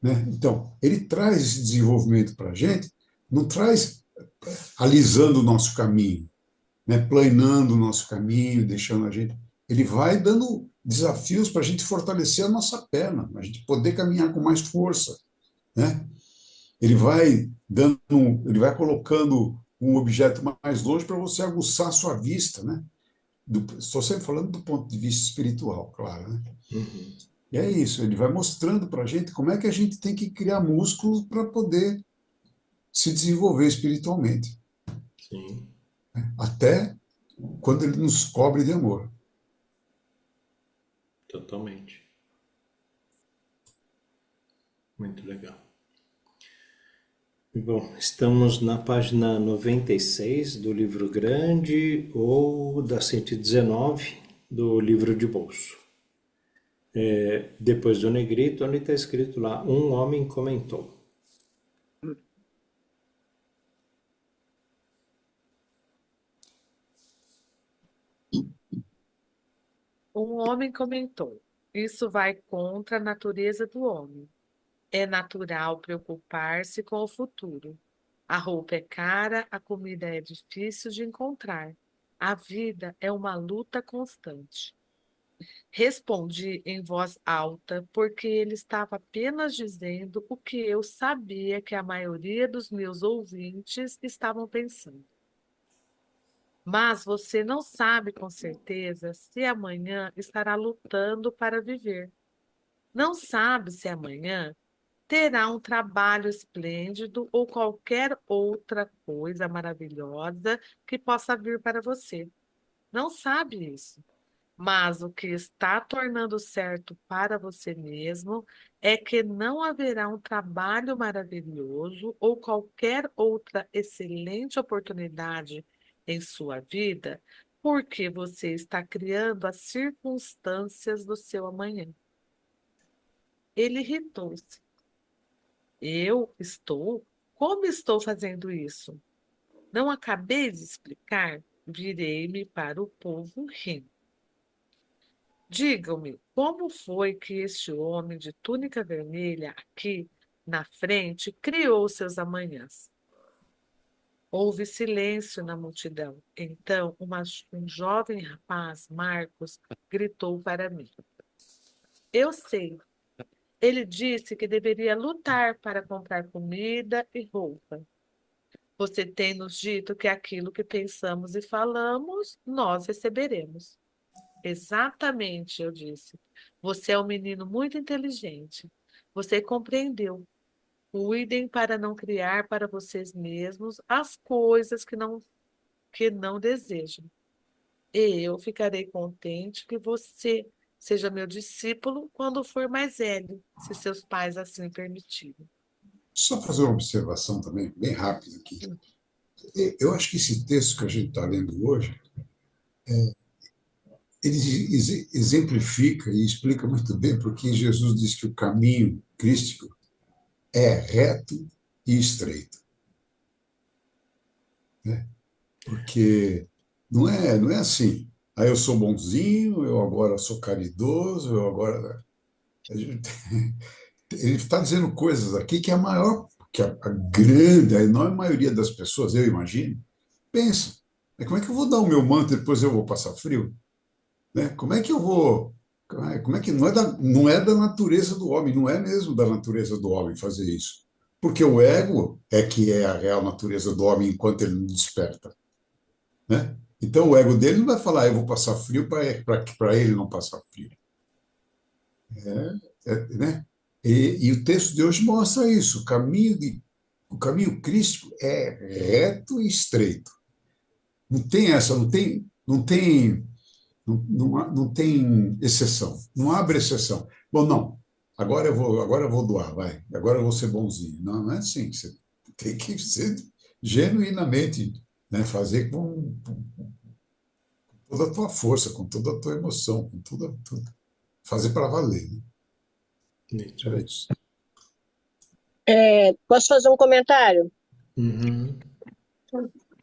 Speaker 8: né? Então, ele traz esse desenvolvimento para a gente, não traz alisando o nosso caminho, né? Planando o nosso caminho, deixando a gente. Ele vai dando desafios para a gente fortalecer a nossa perna, a gente poder caminhar com mais força, né? Ele vai colocando um objeto mais longe para você aguçar a sua vista, né? Estou sempre falando do ponto de vista espiritual, claro, né?
Speaker 2: Uhum.
Speaker 8: E é isso, ele vai mostrando para a gente como é que a gente tem que criar músculos para poder se desenvolver espiritualmente,
Speaker 2: Sim,
Speaker 8: até quando ele nos cobre de amor.
Speaker 2: totalmente. Muito legal. Bom, estamos na página 96 do livro grande ou da 119 do livro de bolso. Depois do negrito, onde está escrito lá, um homem comentou.
Speaker 1: Um homem comentou: isso vai contra a natureza do homem. É natural preocupar-se com o futuro. A roupa é cara, a comida é difícil de encontrar. A vida é uma luta constante. Respondi em voz alta, porque ele estava apenas dizendo o que eu sabia que a maioria dos meus ouvintes estavam pensando. Mas você não sabe com certeza se amanhã estará lutando para viver. Não sabe se amanhã terá um trabalho esplêndido ou qualquer outra coisa maravilhosa que possa vir para você. Não sabe isso. Mas o que está tornando certo para você mesmo é que não haverá um trabalho maravilhoso ou qualquer outra excelente oportunidade em sua vida, porque você está criando as circunstâncias do seu amanhã. Ele irritou-se. Eu estou? Como estou fazendo isso? Não acabei de explicar? Virei-me para o povo rindo. Digam-me, como foi que este homem de túnica vermelha aqui na frente criou seus amanhãs? Houve silêncio na multidão. Então, um jovem rapaz, Marcos, gritou para mim: eu sei. Ele disse que deveria lutar para comprar comida e roupa. Você tem nos dito que aquilo que pensamos e falamos, nós receberemos. Exatamente, eu disse. Você é um menino muito inteligente. Você compreendeu. Cuidem para não criar para vocês mesmos as coisas que não desejam. E eu ficarei contente que você seja meu discípulo quando for mais velho, se seus pais assim permitirem.
Speaker 8: Só fazer uma observação também, bem rápida aqui. Eu acho que esse texto que a gente está lendo hoje, ele exemplifica e explica muito bem porque Jesus diz que o caminho crístico é reto e estreito, né? Porque não é assim. Aí eu sou bonzinho, eu agora sou caridoso, eu agora. Ele está dizendo coisas aqui que a grande, a enorme maioria das pessoas, eu imagino, pensa. Como é que eu vou dar o meu manto e depois eu vou passar frio? Né? Como é que eu vou. Como é que não é da natureza do homem, não é mesmo da natureza do homem fazer isso. Porque o ego é que é a real natureza do homem enquanto ele não desperta. Né? Então o ego dele não vai falar, eu vou passar frio para ele não passar frio. Né? E o texto de hoje mostra isso. O caminho crístico é reto e estreito. Não tem essa, não tem exceção, não abre exceção. Bom, não, agora eu vou doar, vai, agora eu vou ser bonzinho. Não, não é assim, você tem que ser genuinamente, né, fazer com toda a tua força, com toda a tua emoção, com tudo, fazer para valer. Né? Era isso.
Speaker 6: Posso fazer um comentário?
Speaker 2: Uhum.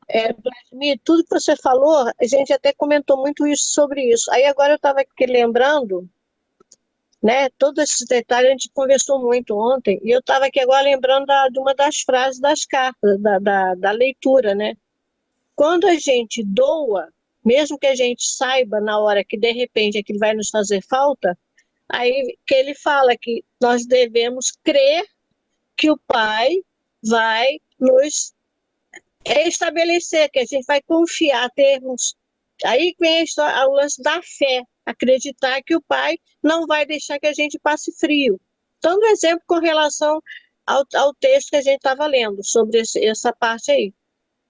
Speaker 6: Vladimir, tudo que você falou, a gente até comentou muito isso sobre isso. Aí agora eu estava aqui lembrando né? Todos esses detalhes a gente conversou muito ontem, e eu estava aqui agora lembrando de uma das frases das cartas, da leitura, né? Quando a gente doa, mesmo que a gente saiba na hora que de repente aquilo vai nos fazer falta, aí que ele fala que nós devemos crer que o Pai vai nos estabelecer, que a gente vai confiar, termos. Aí vem o lance da fé, acreditar que o Pai não vai deixar que a gente passe frio. Então, um exemplo com relação ao texto que a gente estava lendo, sobre essa parte aí.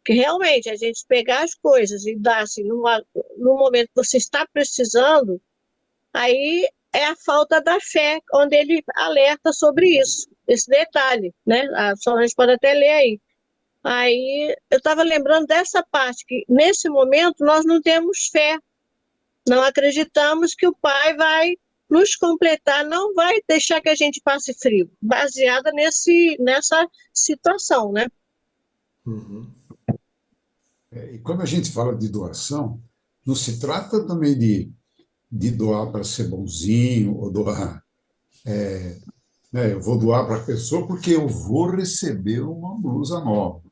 Speaker 6: Que realmente a gente pegar as coisas e dar assim, no momento que você está precisando, aí é a falta da fé, onde ele alerta sobre isso, esse detalhe, né? A gente pode até ler aí. Aí eu estava lembrando dessa parte, que nesse momento nós não temos fé, não acreditamos que o Pai vai nos completar, não vai deixar que a gente passe frio, baseada nessa situação, né?
Speaker 2: Uhum.
Speaker 8: E quando a gente fala de doação, não se trata também de doar para ser bonzinho, ou doar, né, eu vou doar para a pessoa porque eu vou receber uma blusa nova.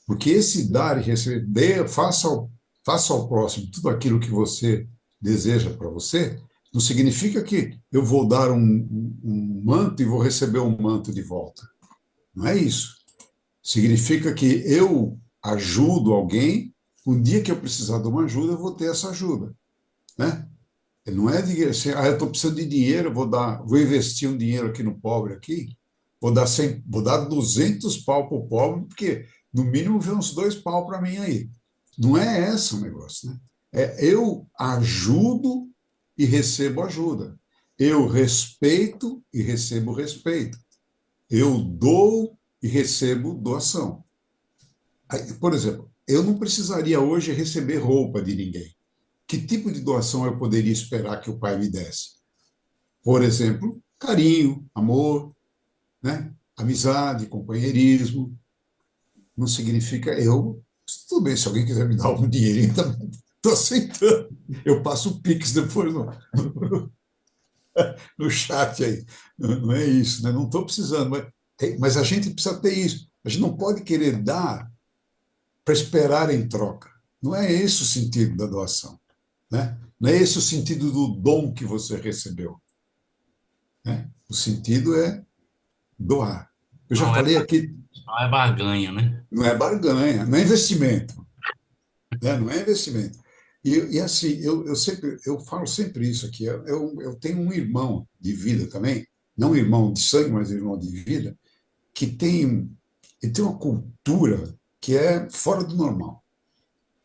Speaker 8: Porque esse dar e receber, faça ao próximo tudo aquilo que você deseja para você, não significa que eu vou dar um manto e vou receber um manto de volta. Não é isso. Significa que eu ajudo alguém, um dia que eu precisar de uma ajuda, eu vou ter essa ajuda, né? Não é de assim, eu estou precisando de dinheiro, vou investir um dinheiro aqui no pobre aqui, vou dar 200 pau para o pobre, porque no mínimo vem uns 2 pau para mim aí. Não é esse o negócio, né? Eu ajudo e recebo ajuda. Eu respeito e recebo respeito. Eu dou e recebo doação. Aí, por exemplo, eu não precisaria hoje receber roupa de ninguém. Que tipo de doação eu poderia esperar que o pai me desse? Por exemplo, carinho, amor, né? Amizade, companheirismo. Não significa tudo bem, se alguém quiser me dar algum dinheirinho, também estou aceitando. Eu passo o Pix depois no chat aí. Não é isso, né? Não estou precisando, mas a gente precisa ter isso. A gente não pode querer dar para esperar em troca. Não é esse o sentido da doação, né? Não é esse o sentido do dom que você recebeu, né? O sentido é doar. Eu já
Speaker 3: Não é,
Speaker 8: falei aqui,
Speaker 3: não é barganha, né?
Speaker 8: não é barganha, não é investimento, né? Não é investimento. E assim, eu falo sempre isso aqui. Eu tenho um irmão de vida também, não um irmão de sangue, mas um irmão de vida, que ele tem uma cultura que é fora do normal.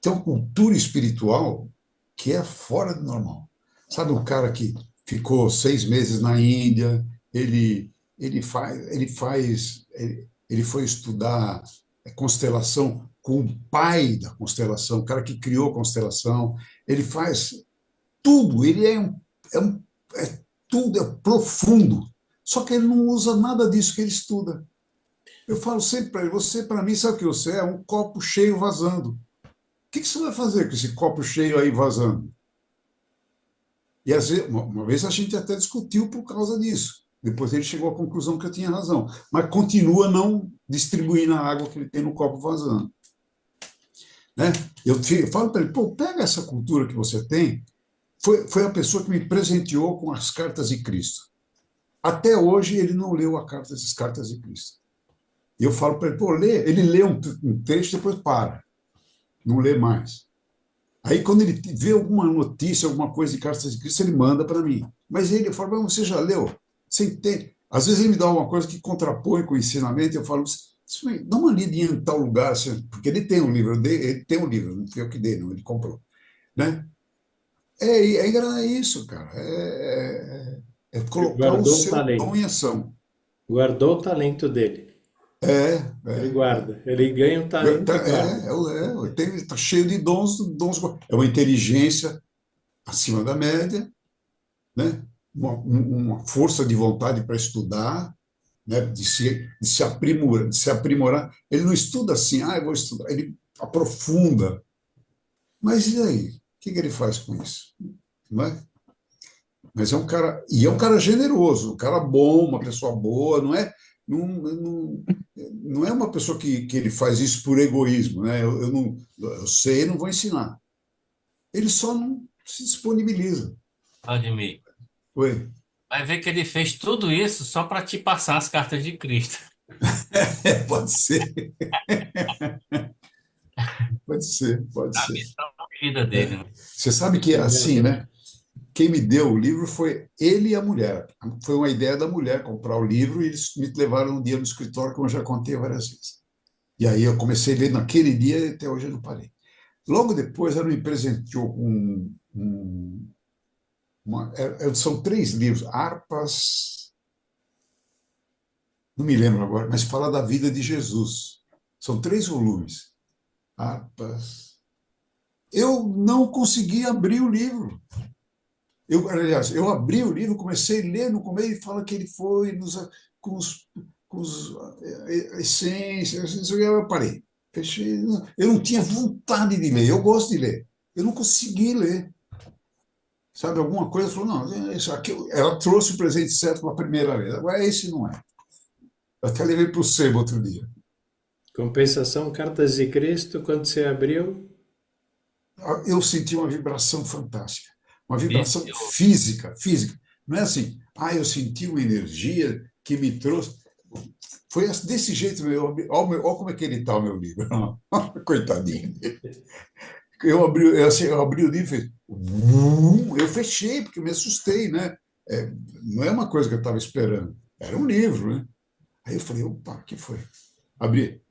Speaker 8: Tem uma cultura espiritual que é fora do normal. Sabe, um cara que ficou 6 meses na Índia, ele foi estudar constelação com o pai da constelação, o cara que criou a constelação. Ele faz tudo, ele tudo é profundo. Só que ele não usa nada disso que ele estuda. Eu falo sempre para ele, você, para mim, sabe o que você é? Um copo cheio vazando. O que você vai fazer com esse copo cheio aí vazando? E às vezes, uma vez a gente até discutiu por causa disso. Depois ele chegou à conclusão que eu tinha razão. Mas continua não distribuindo a água que ele tem no copo vazando. Né? Eu falo para ele, pega essa cultura que você tem. Foi a pessoa que me presenteou com as cartas de Cristo. Até hoje ele não leu as cartas de Cristo. E eu falo para ele, lê. Ele lê um trecho e depois para. Não lê mais. Aí, quando ele vê alguma notícia, alguma coisa de cartas de Cristo, ele manda para mim. Mas ele fala, você já leu? Você entende? Às vezes ele me dá uma coisa que contrapõe com o ensinamento, e eu falo, dá uma lidinha em tal lugar, porque ele tem um livro, ele tem um livro, não foi eu que dei, não, ele comprou. Né? É isso, cara. É colocar o seu dom em ação.
Speaker 2: Guardou o talento dele. Ele guarda. Ele ganha o talento e guarda.
Speaker 8: Está cheio de dons. É uma inteligência acima da média, né? Uma força de vontade para estudar, né? de se aprimorar. Ele não estuda assim, eu vou estudar. Ele aprofunda. Mas e aí? O que ele faz com isso? Não é? Mas é um cara, e é um cara generoso, um cara bom, uma pessoa boa, não é uma pessoa que ele faz isso por egoísmo, né? Eu sei, não vou ensinar. Ele só não se disponibiliza.
Speaker 3: Vladimir,
Speaker 8: Oi.
Speaker 3: vai ver que ele fez tudo isso só para te passar as cartas de Cristo.
Speaker 8: Pode ser, pode ser, pode
Speaker 3: A
Speaker 8: ser.
Speaker 3: missão da vida dele, né?
Speaker 8: Você sabe que é assim, né? Quem me deu o livro foi ele e a mulher. Foi uma ideia da mulher comprar o livro e eles me levaram um dia no escritório, como eu já contei várias vezes. E aí eu comecei a ler naquele dia e até hoje eu não parei. Logo depois, ela me presenteou são 3 livros, harpas, não me lembro agora, mas fala da vida de Jesus. São 3 volumes. Harpas. Eu não consegui abrir o livro. Aliás, eu abri o livro, comecei a ler no começo e fala que ele foi com os essências, eu parei. Fechei. Eu não tinha vontade de ler, eu gosto de ler. Eu não consegui ler. Sabe, alguma coisa, falou, não, isso aqui, ela trouxe o presente certo pela primeira vez, agora esse não é. Eu até levei para o sebo outro dia.
Speaker 2: Compensação, Cartas de Cristo, quando você abriu,
Speaker 8: Eu senti uma vibração fantástica, uma vibração
Speaker 3: Vicioso.
Speaker 8: física. Não é assim, eu senti uma energia que me trouxe. Foi desse jeito, olha como é que ele está, o meu livro. Coitadinho. Eu abri o livro e fez. Eu fechei, porque me assustei, né? Não é uma coisa que eu estava esperando. Era um livro, né? Aí eu falei, opa, o que foi? Abri.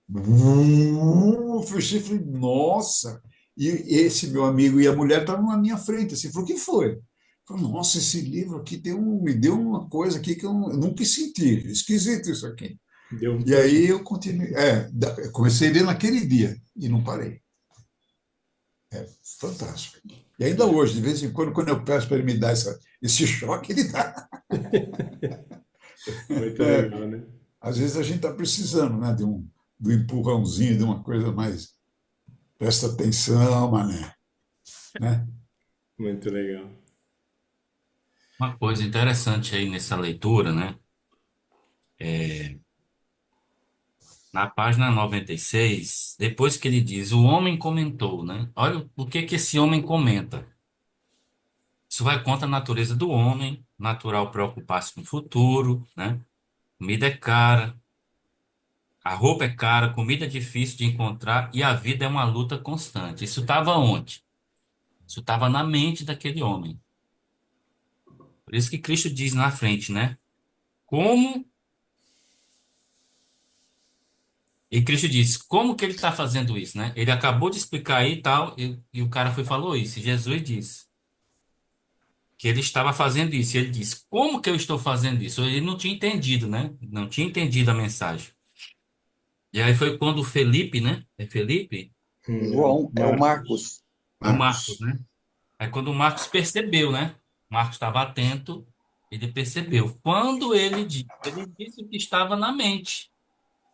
Speaker 8: Fechei, falei, nossa! E esse meu amigo e a mulher estavam na minha frente, assim, falou, o que foi? Falei, nossa, esse livro aqui me deu uma coisa aqui que eu nunca senti. Esquisito isso aqui.
Speaker 2: deu um
Speaker 8: E aí
Speaker 2: tom.
Speaker 8: eu continuei. Comecei a ler naquele dia e não parei. Fantástico. E ainda hoje, de vez em quando eu peço para ele me dar esse choque, ele dá.
Speaker 2: Muito legal, né?
Speaker 8: Às vezes a gente está precisando, né, de um empurrãozinho, de uma coisa mais. Presta atenção, mané. Né?
Speaker 2: Muito legal.
Speaker 3: Uma coisa interessante aí nessa leitura, né? Na página 96, depois que ele diz, o homem comentou, né? Olha o que que esse homem comenta. Isso vai contra a natureza do homem, natural preocupar-se com o futuro, né? Comida é cara, a roupa é cara, comida é difícil de encontrar e a vida é uma luta constante. Isso estava onde? Isso estava na mente daquele homem. Por isso que Cristo diz na frente, né? Como. E Cristo diz, como que ele está fazendo isso, né? Ele acabou de explicar aí e tal, e o cara foi e falou isso. E Jesus disse que ele estava fazendo isso. E ele disse, como que eu estou fazendo isso? Ele não tinha entendido, né? Não tinha entendido a mensagem. E aí foi quando o Felipe, né? É Felipe?
Speaker 7: João é o
Speaker 2: Marcos.
Speaker 7: Marcos.
Speaker 3: O Marcos,
Speaker 8: Marcos.
Speaker 3: né? Aí quando o Marcos percebeu, né? O Marcos estava atento, ele percebeu. Quando ele disse o que estava na mente.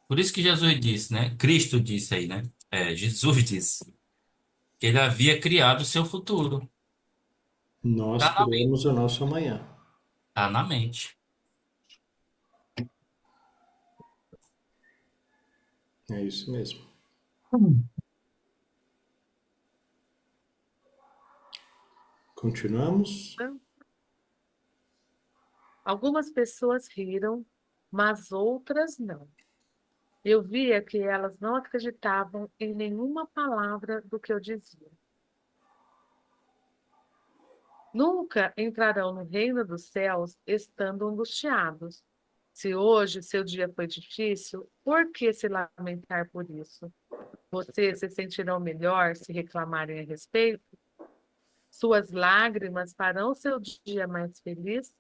Speaker 3: Por isso que Jesus disse, né? Cristo disse aí, né? Jesus disse que ele havia criado o seu futuro.
Speaker 2: Nós
Speaker 3: Tá na mente.
Speaker 2: criamos o nosso amanhã.
Speaker 3: Tá na mente.
Speaker 2: É isso mesmo. Continuamos?
Speaker 1: Algumas pessoas riram, mas outras não. Eu via que elas não acreditavam em nenhuma palavra do que eu dizia. Nunca entrarão no reino dos céus estando angustiados. Se hoje seu dia foi difícil, por que se lamentar por isso? Vocês se sentirão melhor se reclamarem a respeito? Suas lágrimas farão seu dia mais feliz?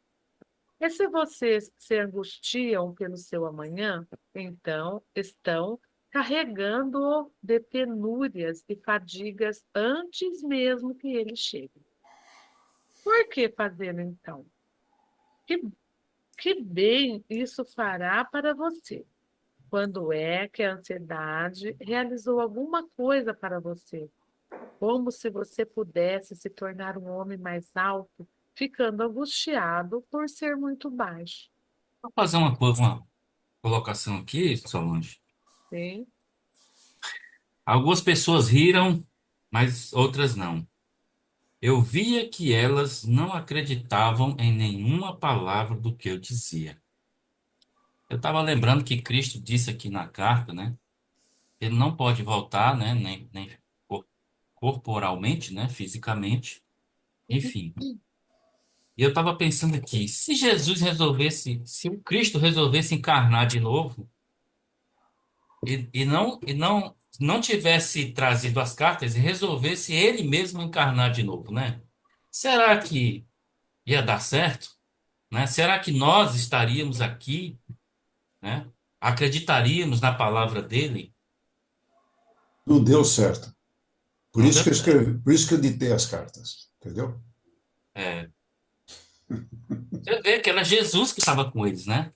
Speaker 1: E se vocês se angustiam pelo seu amanhã, então estão carregando-o de penúrias e fadigas antes mesmo que ele chegue. Por que fazê-lo então? Que, que bem isso fará para você, quando é que a ansiedade realizou alguma coisa para você? Como se você pudesse se tornar um homem mais alto, ficando angustiado por ser muito baixo.
Speaker 3: Vou fazer uma colocação aqui, Solange.
Speaker 1: Sim.
Speaker 3: Algumas pessoas riram, mas outras não. Eu via que elas não acreditavam em nenhuma palavra do que eu dizia. Eu estava lembrando que Cristo disse aqui na carta, né? Ele não pode voltar, né? Nem corporalmente, né? Fisicamente, enfim. E eu estava pensando aqui, se Jesus resolvesse, se o Cristo resolvesse encarnar de novo e não tivesse trazido as cartas e resolvesse ele mesmo encarnar de novo, né? Será que ia dar certo? Né? Será que nós estaríamos aqui, né? Acreditaríamos na palavra dele?
Speaker 8: Não deu certo. Por
Speaker 3: Não
Speaker 8: isso
Speaker 3: deu
Speaker 8: que eu
Speaker 3: certo.
Speaker 8: escrevi, por isso que eu ditei as cartas, entendeu?
Speaker 3: É, você vê que era Jesus que estava com eles, né?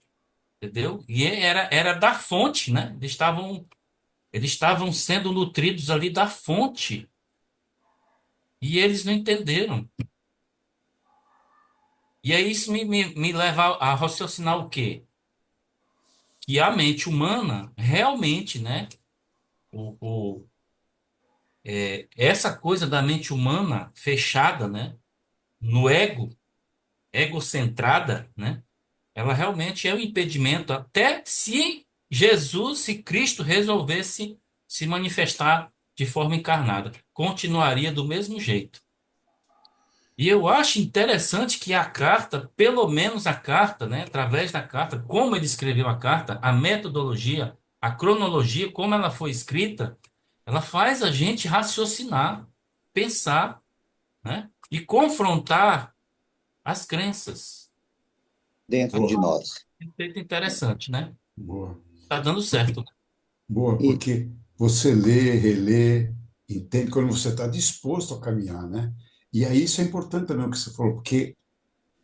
Speaker 3: Entendeu? E era da fonte, né? Eles estavam sendo nutridos ali da fonte. E eles não entenderam. E aí isso me leva a raciocinar o quê? Que a mente humana, realmente, né? O, o, essa coisa da mente humana fechada, né? No egocentrada, né? Ela realmente é um impedimento, até se Jesus, se Cristo resolvesse se manifestar de forma encarnada, continuaria do mesmo jeito. E eu acho interessante que a carta, pelo menos a carta, né, através da carta, como ele escreveu a carta, a metodologia, a cronologia, como ela foi escrita, ela faz a gente raciocinar, pensar, né, e confrontar as crenças.
Speaker 7: dentro de nós.
Speaker 3: Feito interessante, né?
Speaker 8: Boa.
Speaker 3: Tá dando certo.
Speaker 8: Boa,
Speaker 7: E
Speaker 8: porque você lê, relê, entende quando você está disposto a caminhar, né? E aí isso é importante também o que você falou, porque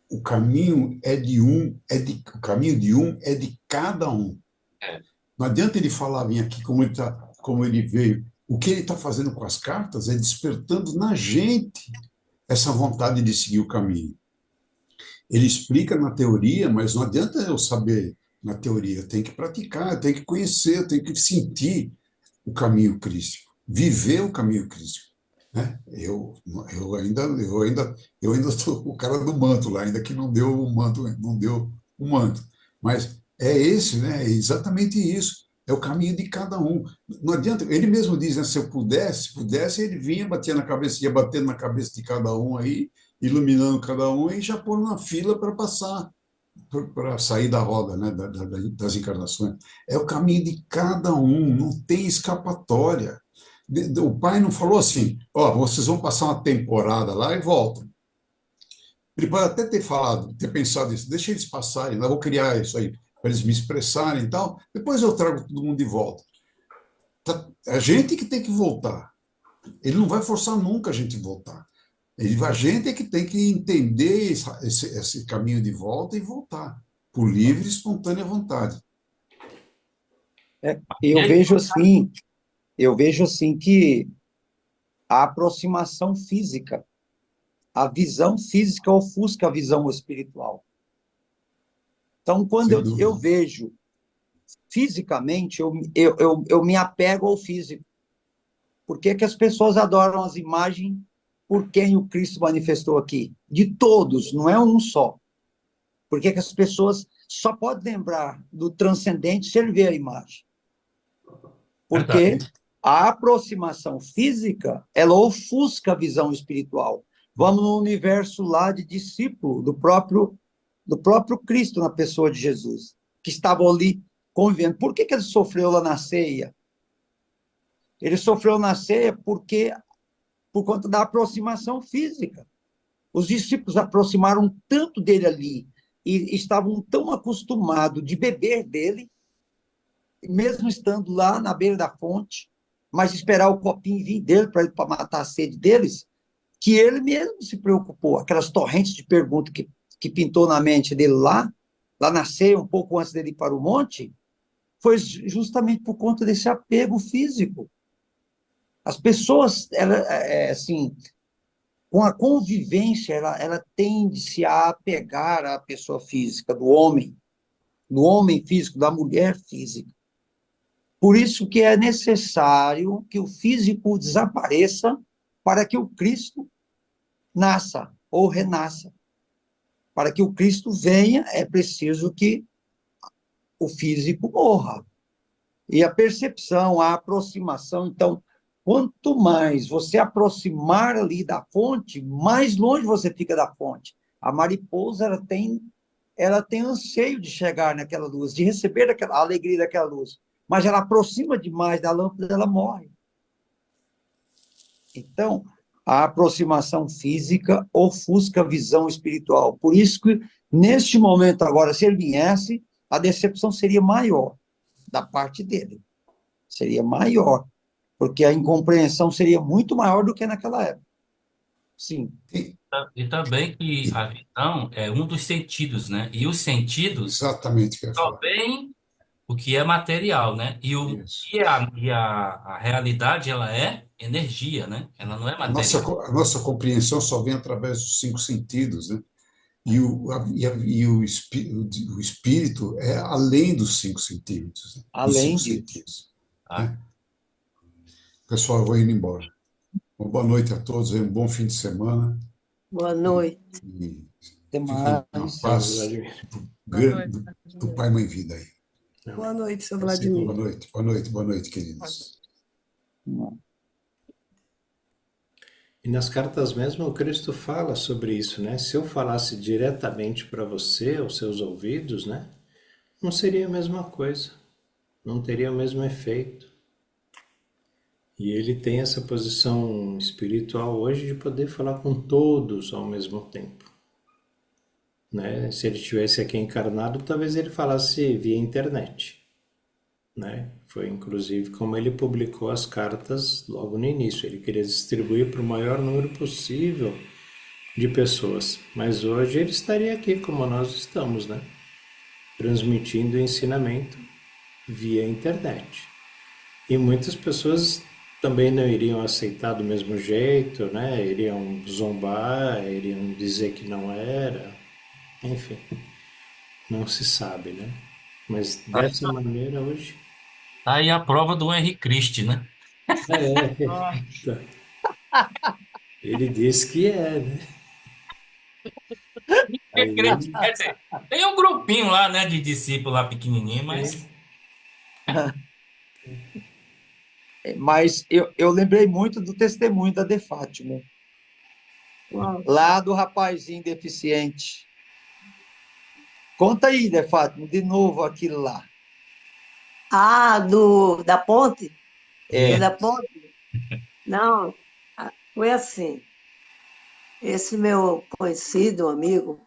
Speaker 8: o caminho o caminho de um é de cada um.
Speaker 3: É,
Speaker 8: Não adianta ele falar vir aqui como ele veio. O que ele está fazendo com as cartas é despertando na gente essa vontade de seguir o caminho. Ele explica na teoria, mas não adianta eu saber na teoria, eu tenho que praticar, eu tenho que conhecer, eu tenho que sentir o caminho crístico, viver o caminho crístico, né? Eu ainda sou o cara do manto lá, ainda que não deu o manto, não deu o manto, mas é esse, né? É exatamente isso. É o caminho de cada um. Não adianta, ele mesmo diz, né, se eu pudesse, ele vinha, batia na cabeça, ia batendo na cabeça de cada um aí, iluminando cada um e já pôr na fila para passar, para sair da roda, né, das encarnações. É o caminho de cada um, não tem escapatória. O pai não falou assim, ó, vocês vão passar uma temporada lá e voltam. Ele pode até ter falado, ter pensado isso, deixa eles passarem, eu vou criar isso aí, para eles me expressarem e tal, depois eu trago todo mundo de volta. A gente que tem que voltar. Ele não vai forçar nunca a gente voltar. A gente é que tem que entender esse caminho de volta e voltar, por livre e espontânea vontade.
Speaker 3: e aí,
Speaker 7: Eu vejo assim que a aproximação física, a visão física ofusca a visão espiritual. Então, quando
Speaker 8: Sem
Speaker 7: eu
Speaker 8: dúvida.
Speaker 7: vejo fisicamente, eu me apego ao físico. Por que que as pessoas adoram as imagens por quem o Cristo manifestou aqui? De todos, não é um só. Por que que as pessoas só podem lembrar do transcendente se ele ver a imagem? Porque
Speaker 3: verdade.
Speaker 7: a aproximação física, ela ofusca a visão espiritual. Vamos no universo lá de discípulo do próprio Cristo na pessoa de Jesus, que estavam ali convivendo. Por que que ele sofreu lá na ceia? Ele sofreu na ceia por conta da aproximação física. Os discípulos aproximaram tanto dele ali e estavam tão acostumados de beber dele, mesmo estando lá na beira da fonte, mas esperar o copinho vir dele para matar a sede deles, que ele mesmo se preocupou. Aquelas torrentes de perguntas que pintou na mente dele lá na ceia, um pouco antes dele ir para o monte, foi justamente por conta desse apego físico. As pessoas, assim, com a convivência, ela tende-se a apegar à pessoa física, do homem físico, da mulher física. Por isso que é necessário que o físico desapareça para que o Cristo nasça ou renasça. Para que o Cristo venha, é preciso que o físico morra. E a percepção, a aproximação, então, quanto mais você aproximar ali da fonte, mais longe você fica da fonte. A mariposa, ela tem anseio de chegar naquela luz, de receber a alegria daquela luz. Mas ela aproxima demais da lâmpada, ela morre. Então, a aproximação física ofusca a visão espiritual. Por isso que, neste momento agora, se ele viesse, a decepção seria maior da parte dele. Seria maior, porque a incompreensão seria muito maior do que naquela época. Sim.
Speaker 3: E também que a visão é um dos sentidos, né? E os sentidos
Speaker 8: Exatamente o que eu ia
Speaker 3: só
Speaker 8: falar.
Speaker 3: veem o que é material, né?
Speaker 8: Isso.
Speaker 3: A realidade, ela é energia, né? Ela não é
Speaker 8: A nossa,
Speaker 3: material.
Speaker 8: a nossa compreensão só vem através dos 5 sentidos, né? O espírito é além dos 5 sentidos. Né?
Speaker 7: Além
Speaker 8: Dos 5
Speaker 7: disso.
Speaker 8: sentidos.
Speaker 3: Tá?
Speaker 8: Né? Pessoal, eu vou indo embora. Uma boa noite a todos, um bom fim de semana.
Speaker 6: Boa noite.
Speaker 8: E
Speaker 7: Até
Speaker 8: fiquem na
Speaker 7: mais.
Speaker 8: paz
Speaker 2: Vladimir.
Speaker 1: Boa noite,
Speaker 8: do
Speaker 1: Vladimir.
Speaker 8: Pai e Mãe Vida aí.
Speaker 5: Boa noite, seu
Speaker 8: Boa
Speaker 5: Vladimir.
Speaker 8: noite, boa noite, queridos.
Speaker 2: E nas cartas mesmo, o Cristo fala sobre isso, né? Se eu falasse diretamente para você, aos seus ouvidos, né? Não seria a mesma coisa. Não teria o mesmo efeito. E ele tem essa posição espiritual hoje de poder falar com todos ao mesmo tempo. Né? Se ele estivesse aqui encarnado, talvez ele falasse via internet. Né? Foi inclusive como ele publicou as cartas logo no início. Ele queria distribuir para o maior número possível de pessoas. Mas hoje ele estaria aqui como nós estamos, né? Transmitindo o ensinamento via internet. E muitas pessoas também não iriam aceitar do mesmo jeito, né? Iriam zombar, iriam dizer que não era. Enfim, não se sabe, né? Mas dessa maneira hoje...
Speaker 3: Tá aí a prova do Henri Christ, né?
Speaker 2: Tá. Ele disse que é, né? Aí
Speaker 3: Quer dizer, tem um grupinho lá, né, de discípulos lá pequenininho, mas
Speaker 7: Mas eu lembrei muito do testemunho da De Fátima, lá do rapazinho deficiente. Conta aí, De Fátima, de novo aquilo lá.
Speaker 9: Ah, da ponte?
Speaker 7: É.
Speaker 9: Da ponte? Não, foi assim. Esse meu conhecido, amigo,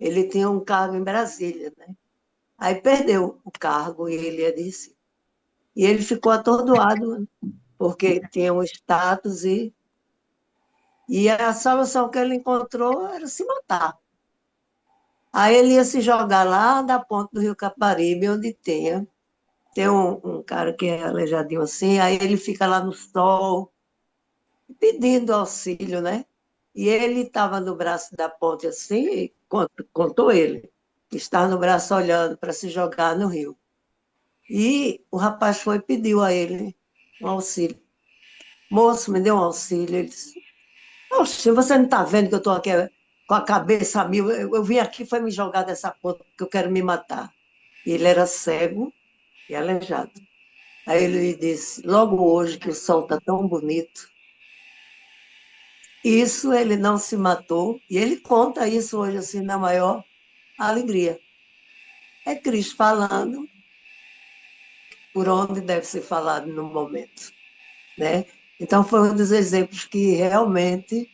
Speaker 9: ele tinha um cargo em Brasília, né? Aí perdeu o cargo e ele é disse. E ele ficou atordoado, porque tinha um status e a solução que ele encontrou era se matar. Aí ele ia se jogar lá da ponte do Rio Caparibe, onde tem um cara que é aleijadinho assim, aí ele fica lá no sol, pedindo auxílio, né? E ele estava no braço da ponte assim, e contou ele, que estava no braço olhando para se jogar no rio. E o rapaz foi e pediu a ele um auxílio. Moço, me deu um auxílio. Ele disse, oxe, você não está vendo que eu estou aqui com a cabeça a mil? Eu vim aqui, foi me jogar dessa ponte, porque eu quero me matar. E ele era cego e aleijado. Aí ele disse, logo hoje que o sol está tão bonito, isso ele não se matou, e ele conta isso hoje assim na maior alegria. É Cristo falando por onde deve ser falado no momento, né? Então foi um dos exemplos que realmente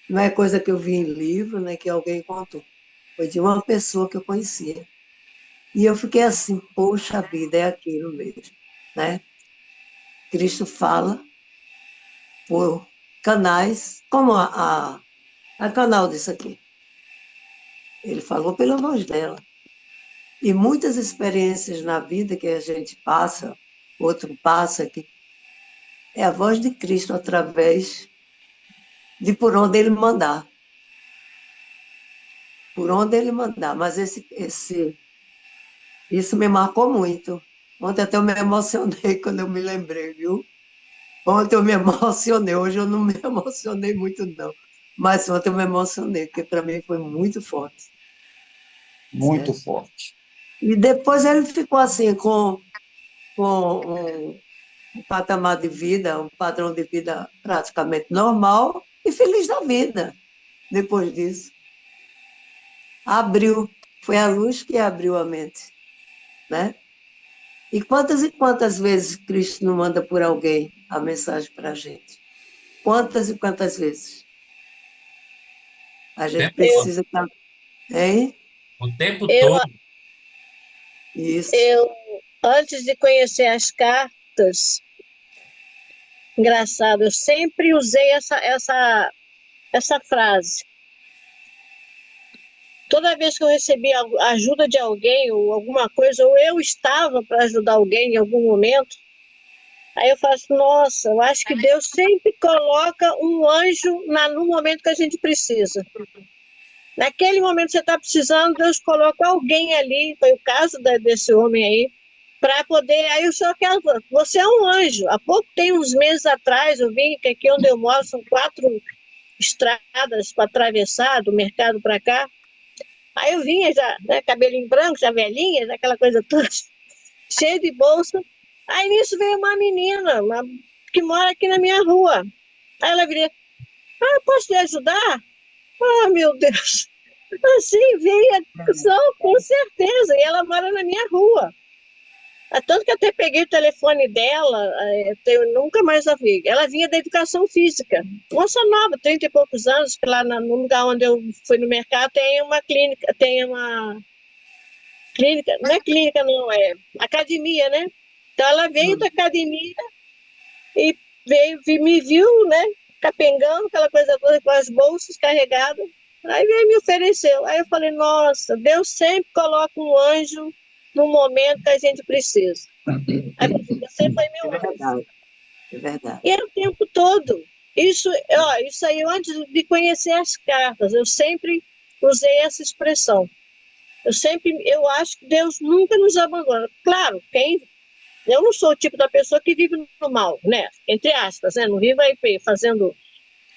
Speaker 9: não é coisa que eu vi em livro, né, que alguém contou. Foi de uma pessoa que eu conhecia. E eu fiquei assim, poxa vida, é aquilo mesmo, né? Cristo fala por canais, como a canal disso aqui. Ele falou pela voz dela. E muitas experiências na vida que a gente passa, outro passa, que é a voz de Cristo através de por onde ele mandar. Por onde ele mandar. Mas isso me marcou muito. Ontem até eu me emocionei quando eu me lembrei, viu? Ontem eu me emocionei, hoje eu não me emocionei muito, não. Mas ontem eu me emocionei, porque para mim foi muito forte.
Speaker 7: Muito
Speaker 9: Certo?
Speaker 7: forte.
Speaker 9: E depois ele ficou assim, com um patamar de vida, um padrão de vida praticamente normal e feliz da vida depois disso. Abriu, foi a luz que abriu a mente, né? E quantas vezes Cristo não manda por alguém a mensagem para a gente? Quantas e quantas vezes? A gente
Speaker 3: tempo todo.
Speaker 9: precisa estar... Hein?
Speaker 3: O tempo
Speaker 6: Eu,
Speaker 3: todo.
Speaker 9: Isso.
Speaker 6: eu, antes de conhecer as cartas, engraçado, eu sempre usei essa frase. Toda vez que eu recebia a ajuda de alguém ou alguma coisa, ou eu estava para ajudar alguém em algum momento, aí eu faço, nossa, eu acho que Deus sempre coloca um anjo no momento que a gente precisa. Naquele momento que você está precisando, Deus coloca alguém ali, foi o caso desse homem aí, para poder. Aí o senhor quer. Você é um anjo. Há pouco, tem uns meses atrás, eu vi que aqui onde eu moro são 4 estradas para atravessar, do mercado para cá. Aí eu vinha já, né, cabelinho branco, já velhinha, já aquela coisa toda, cheia de bolsa. Aí nisso veio uma menina que mora aqui na minha rua. Aí ela virou, posso lhe ajudar? Ah, meu Deus! Assim, veio, só, com certeza, e ela mora na minha rua. Tanto que até peguei o telefone dela, eu nunca mais a vi. Ela vinha da educação física. Moça nova, 30 e poucos anos, que lá no lugar onde eu fui no mercado tem uma clínica, não é clínica não, é academia, né? Então ela veio da academia e me viu, né? Capengando, aquela coisa toda, com as bolsas carregadas. Aí veio e me ofereceu. Aí eu falei, nossa, Deus sempre coloca um anjo no momento que a gente precisa. Aí você foi meu anjo.
Speaker 9: Verdade. É verdade.
Speaker 6: E era o tempo todo. Isso aí antes de conhecer as cartas, eu sempre usei essa expressão. Eu acho que Deus nunca nos abandona. Claro, eu não sou o tipo da pessoa que vive no mal, né? Entre aspas, né? Não vivo aí fazendo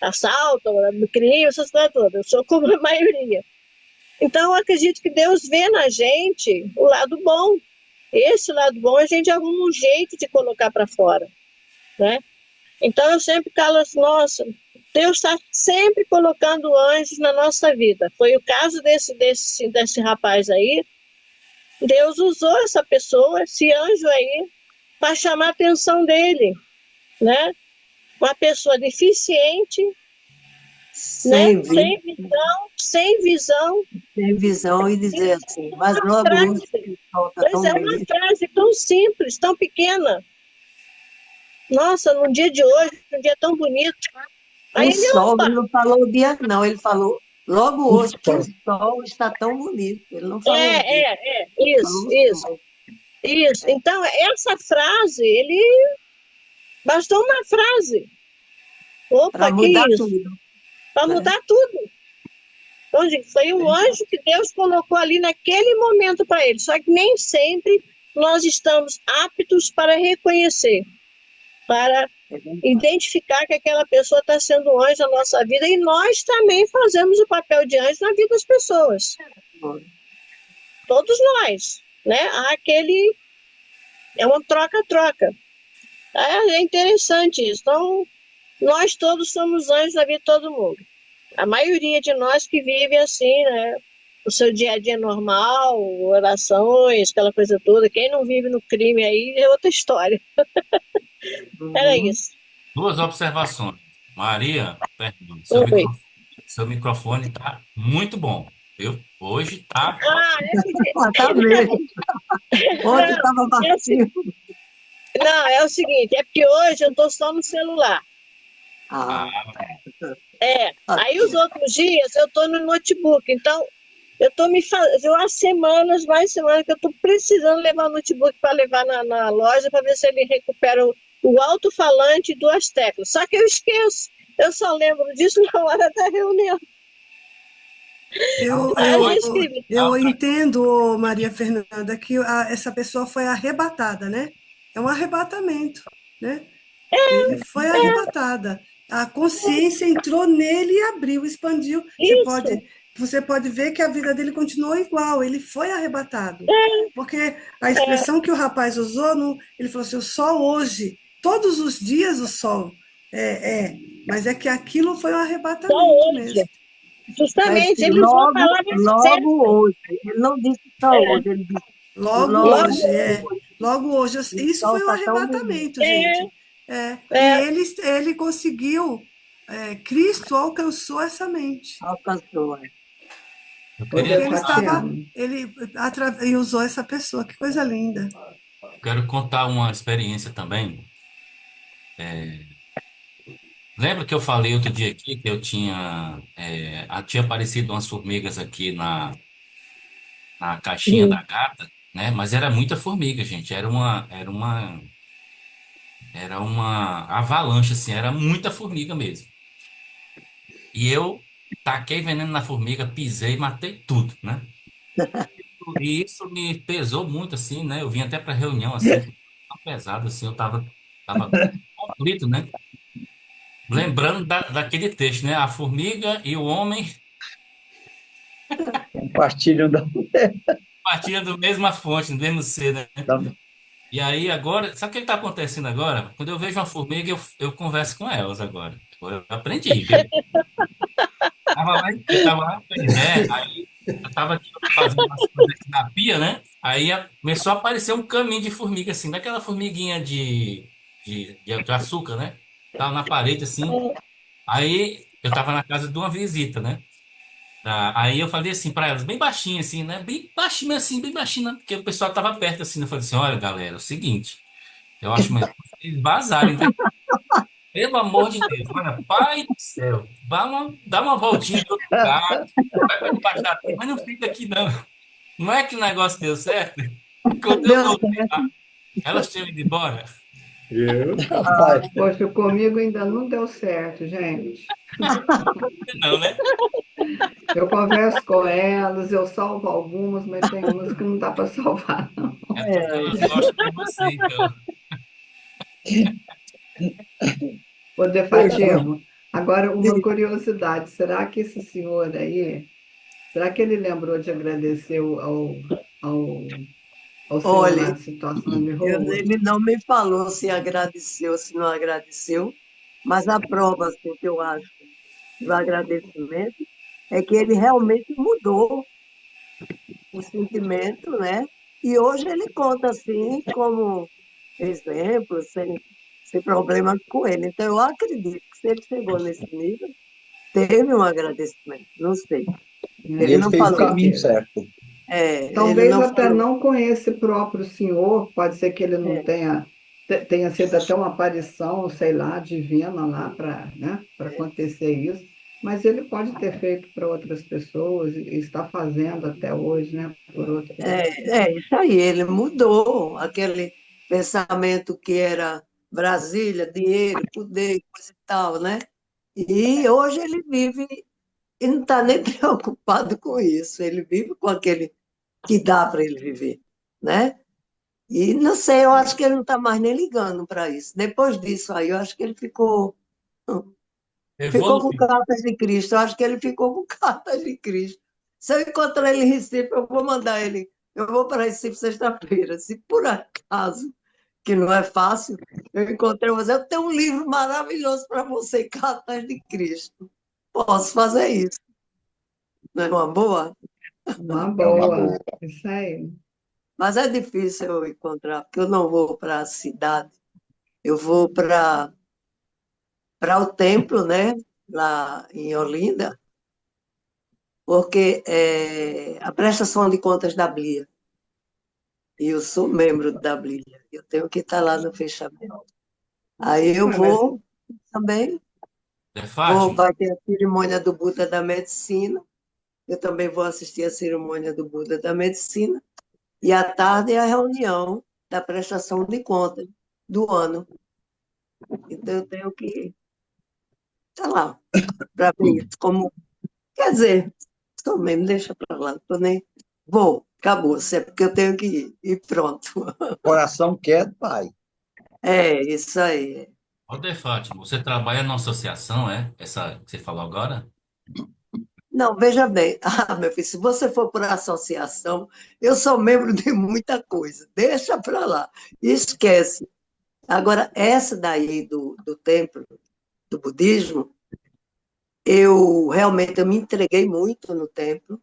Speaker 6: assalto, crime, essas coisas todas. Eu sou como a maioria. Então, eu acredito que Deus vê na gente o lado bom. Esse lado bom a gente arruma um jeito de colocar para fora, né? Então, eu sempre falo assim, nossa, Deus está sempre colocando anjos na nossa vida. Foi o caso desse rapaz aí. Deus usou essa pessoa, esse anjo aí, para chamar a atenção dele, né? Uma pessoa deficiente, né? Sem visão.
Speaker 9: Sem visão e dizer assim, mas logo hoje o sol está
Speaker 6: Pois
Speaker 9: tão
Speaker 6: é, uma
Speaker 9: bonito.
Speaker 6: frase tão simples, tão pequena. Nossa, num dia de hoje, um dia tão bonito. Aí
Speaker 9: O
Speaker 6: ele,
Speaker 9: sol,
Speaker 6: opa,
Speaker 9: ele não falou o dia, não, ele falou logo hoje que o sol está tão bonito. Ele não falou o dia.
Speaker 6: isso,
Speaker 9: Falou o
Speaker 6: isso,
Speaker 9: sol.
Speaker 6: isso. Então, essa frase, bastou uma frase. Opa,
Speaker 9: Para
Speaker 6: que
Speaker 9: mudar
Speaker 6: isso?
Speaker 9: tudo.
Speaker 6: Para mudar tudo. Então, gente, foi um anjo que Deus colocou ali naquele momento para ele. Só que nem sempre nós estamos aptos para reconhecer, para identificar que aquela pessoa está sendo um anjo na nossa vida, e nós também fazemos o papel de anjo na vida das pessoas. Todos nós, né? É uma troca-troca. É interessante isso. Então, nós todos somos anjos na vida de todo mundo. A maioria de nós que vive assim, né? O seu dia a dia normal, orações, aquela coisa toda. Quem não vive no crime aí é outra história. Era isso.
Speaker 3: 2 observações. Maria, perdão,
Speaker 6: Oi.
Speaker 3: seu microfone está muito bom, viu? Hoje está.
Speaker 9: Tá mesmo. Ontem estava vazio.
Speaker 6: Não, é o seguinte, é porque hoje eu estou só no celular. Aí os outros dias eu estou no notebook, então eu estou há semanas, mais semanas, que eu estou precisando levar o notebook para levar na loja para ver se ele recupera o alto-falante e 2 teclas. Só que eu esqueço. Eu só lembro disso na hora da reunião.
Speaker 10: Eu,
Speaker 6: A
Speaker 10: eu,
Speaker 6: gente,
Speaker 10: eu entendo, ô Maria Fernanda, que essa pessoa foi arrebatada, né? É um arrebatamento, né? Ele foi arrebatada. A consciência entrou nele e abriu, expandiu.
Speaker 6: isso,
Speaker 10: Você pode ver que a vida dele continuou igual. Ele foi arrebatado.
Speaker 6: é,
Speaker 10: Porque a
Speaker 6: é,
Speaker 10: expressão que o rapaz usou, ele falou assim: o sol hoje, todos os dias o sol. Mas é que aquilo foi um
Speaker 6: só
Speaker 10: arrebatamento
Speaker 6: hoje.
Speaker 10: mesmo.
Speaker 9: Mas
Speaker 6: Justamente,
Speaker 9: assim,
Speaker 6: ele usou a palavra certa.
Speaker 9: logo hoje. Ele não disse só hoje, ele disse
Speaker 10: Logo
Speaker 9: logo
Speaker 10: hoje,
Speaker 6: Logo,
Speaker 9: hoje.
Speaker 10: Logo hoje.
Speaker 9: O
Speaker 10: Isso
Speaker 9: sol
Speaker 10: foi um
Speaker 9: está tão bonito.
Speaker 10: arrebatamento, gente. E
Speaker 6: é,
Speaker 10: ele conseguiu, Cristo alcançou essa mente.
Speaker 9: Alcançou.
Speaker 3: Eu
Speaker 5: Ô,
Speaker 3: queria
Speaker 10: Porque
Speaker 3: contar,
Speaker 5: Tatiana,
Speaker 10: ele usou essa pessoa, que coisa linda.
Speaker 3: quero contar uma experiência também. Lembra que eu falei outro dia aqui que eu tinha aparecido umas formigas aqui na caixinha da
Speaker 6: sim,
Speaker 3: gata, né? Mas era muita formiga, gente. Era uma avalanche, assim, era muita formiga mesmo. E eu taquei veneno na formiga, pisei, matei tudo, né? E isso me pesou muito, assim, né? Eu vim até para reunião, assim, tão pesado, assim, eu tava conflito, né? Lembrando daquele texto, né? A formiga e o homem
Speaker 7: Compartilham
Speaker 3: partiam da mesma fonte, do mesmo ser, né?
Speaker 7: da-
Speaker 3: E aí agora, sabe o que está acontecendo agora? Quando eu vejo uma formiga, eu converso com elas agora. Eu aprendi, viu? Eu tava lá, aí eu tava aqui fazendo umas coisas aqui na pia, né? Aí começou a aparecer um caminho de formiga, assim, daquela formiguinha de açúcar, né? Tava na parede, assim. Aí eu tava na casa de uma visita, né? Aí eu falei assim pra elas, bem baixinho, assim, né? Bem baixinho, assim, bem baixinho, né? Porque o pessoal tava perto, assim. Eu falei assim: olha, galera, é o seguinte, eu acho melhor vocês vazarem. Pelo amor de Deus, olha, pai do céu, dá uma voltinha de outro lugar, vai para debaixo da pia, mas não fica aqui não. Não é que o negócio deu certo? Quando eu
Speaker 9: Deu
Speaker 3: voltei
Speaker 9: certo.
Speaker 3: lá, elas tinham ido embora.
Speaker 2: Viu?
Speaker 7: Rapaz,
Speaker 5: poxa, comigo ainda não deu certo, gente.
Speaker 3: Não, né?
Speaker 5: Eu converso com elas, eu salvo algumas, mas tem umas que não dá para salvar.
Speaker 3: É porque
Speaker 9: É,
Speaker 3: elas gostam de você, então.
Speaker 5: Ô,
Speaker 7: eu já-
Speaker 5: Fátima, agora uma curiosidade, será que esse senhor aí, será que ele lembrou de agradecer ao, ao senhor
Speaker 9: olha,
Speaker 5: lá de situação de rua?
Speaker 9: ele não me falou se agradeceu, se não agradeceu, mas a prova assim, que eu acho do agradecimento é que ele realmente mudou o sentimento, né? E hoje ele conta assim como exemplo, sem problema com ele. Então, eu acredito que se ele chegou nesse nível, teve um agradecimento. Não sei.
Speaker 7: e
Speaker 9: Ele
Speaker 5: É,
Speaker 7: ele
Speaker 9: não
Speaker 5: com
Speaker 7: fez o
Speaker 9: falou.
Speaker 7: caminho
Speaker 5: certeza.
Speaker 7: certo.
Speaker 9: Ele
Speaker 5: Talvez
Speaker 9: não
Speaker 5: até
Speaker 9: falou.
Speaker 5: não com esse próprio senhor, pode ser que ele não
Speaker 9: É,
Speaker 5: tenha sido até uma aparição, sei lá, divina lá para, né, para acontecer isso, mas ele pode ter feito para outras pessoas e está fazendo até hoje, né, por outras.
Speaker 9: é isso aí. Ele mudou aquele pensamento que era Brasília, dinheiro, poder, coisa e tal, né? E hoje ele vive e não está nem preocupado com isso. Ele vive com aquele que dá para ele viver, né? E não sei, eu acho que ele não está mais nem ligando para isso. Depois disso aí, eu acho que ele ficou com
Speaker 3: Evoluiu.
Speaker 9: cartas de Cristo. Eu acho que ele ficou com cartas de Cristo. Se eu encontrar ele em Recife, eu vou mandar ele. Eu vou para Recife sexta-feira. Se por acaso, que não é fácil, eu encontrei você, eu tenho um livro maravilhoso para você, Cartas de Cristo. Posso fazer isso. Não é uma boa?
Speaker 5: Uma
Speaker 7: É uma
Speaker 5: boa,
Speaker 7: boa.
Speaker 5: isso aí.
Speaker 9: Mas é difícil eu encontrar, porque eu não vou para a cidade. Eu vou para o templo, né, lá em Olinda, porque é a prestação de contas da Blia, e eu sou membro da Blia, eu tenho que estar lá no fechamento. Aí eu
Speaker 5: Ué, mas
Speaker 9: vou também,
Speaker 3: Fátima,
Speaker 9: vai ter a cerimônia do Buda da Medicina, eu também vou assistir a cerimônia do Buda da Medicina, e à tarde é a reunião da prestação de contas do ano. Então eu Tá lá, para ver como. Quer dizer, sou mesmo, deixa para lá, tô nem. Vou, acabou, se é porque eu tenho que ir, e pronto.
Speaker 7: Coração quer, pai.
Speaker 9: É, isso aí.
Speaker 3: Ô, De Fátima, você trabalha na associação, é? Essa que você falou agora?
Speaker 9: Não, veja bem, meu filho, se você for por associação, eu sou membro de muita coisa, deixa para lá, esquece. Agora, essa daí do templo, do budismo, eu realmente eu me entreguei muito no templo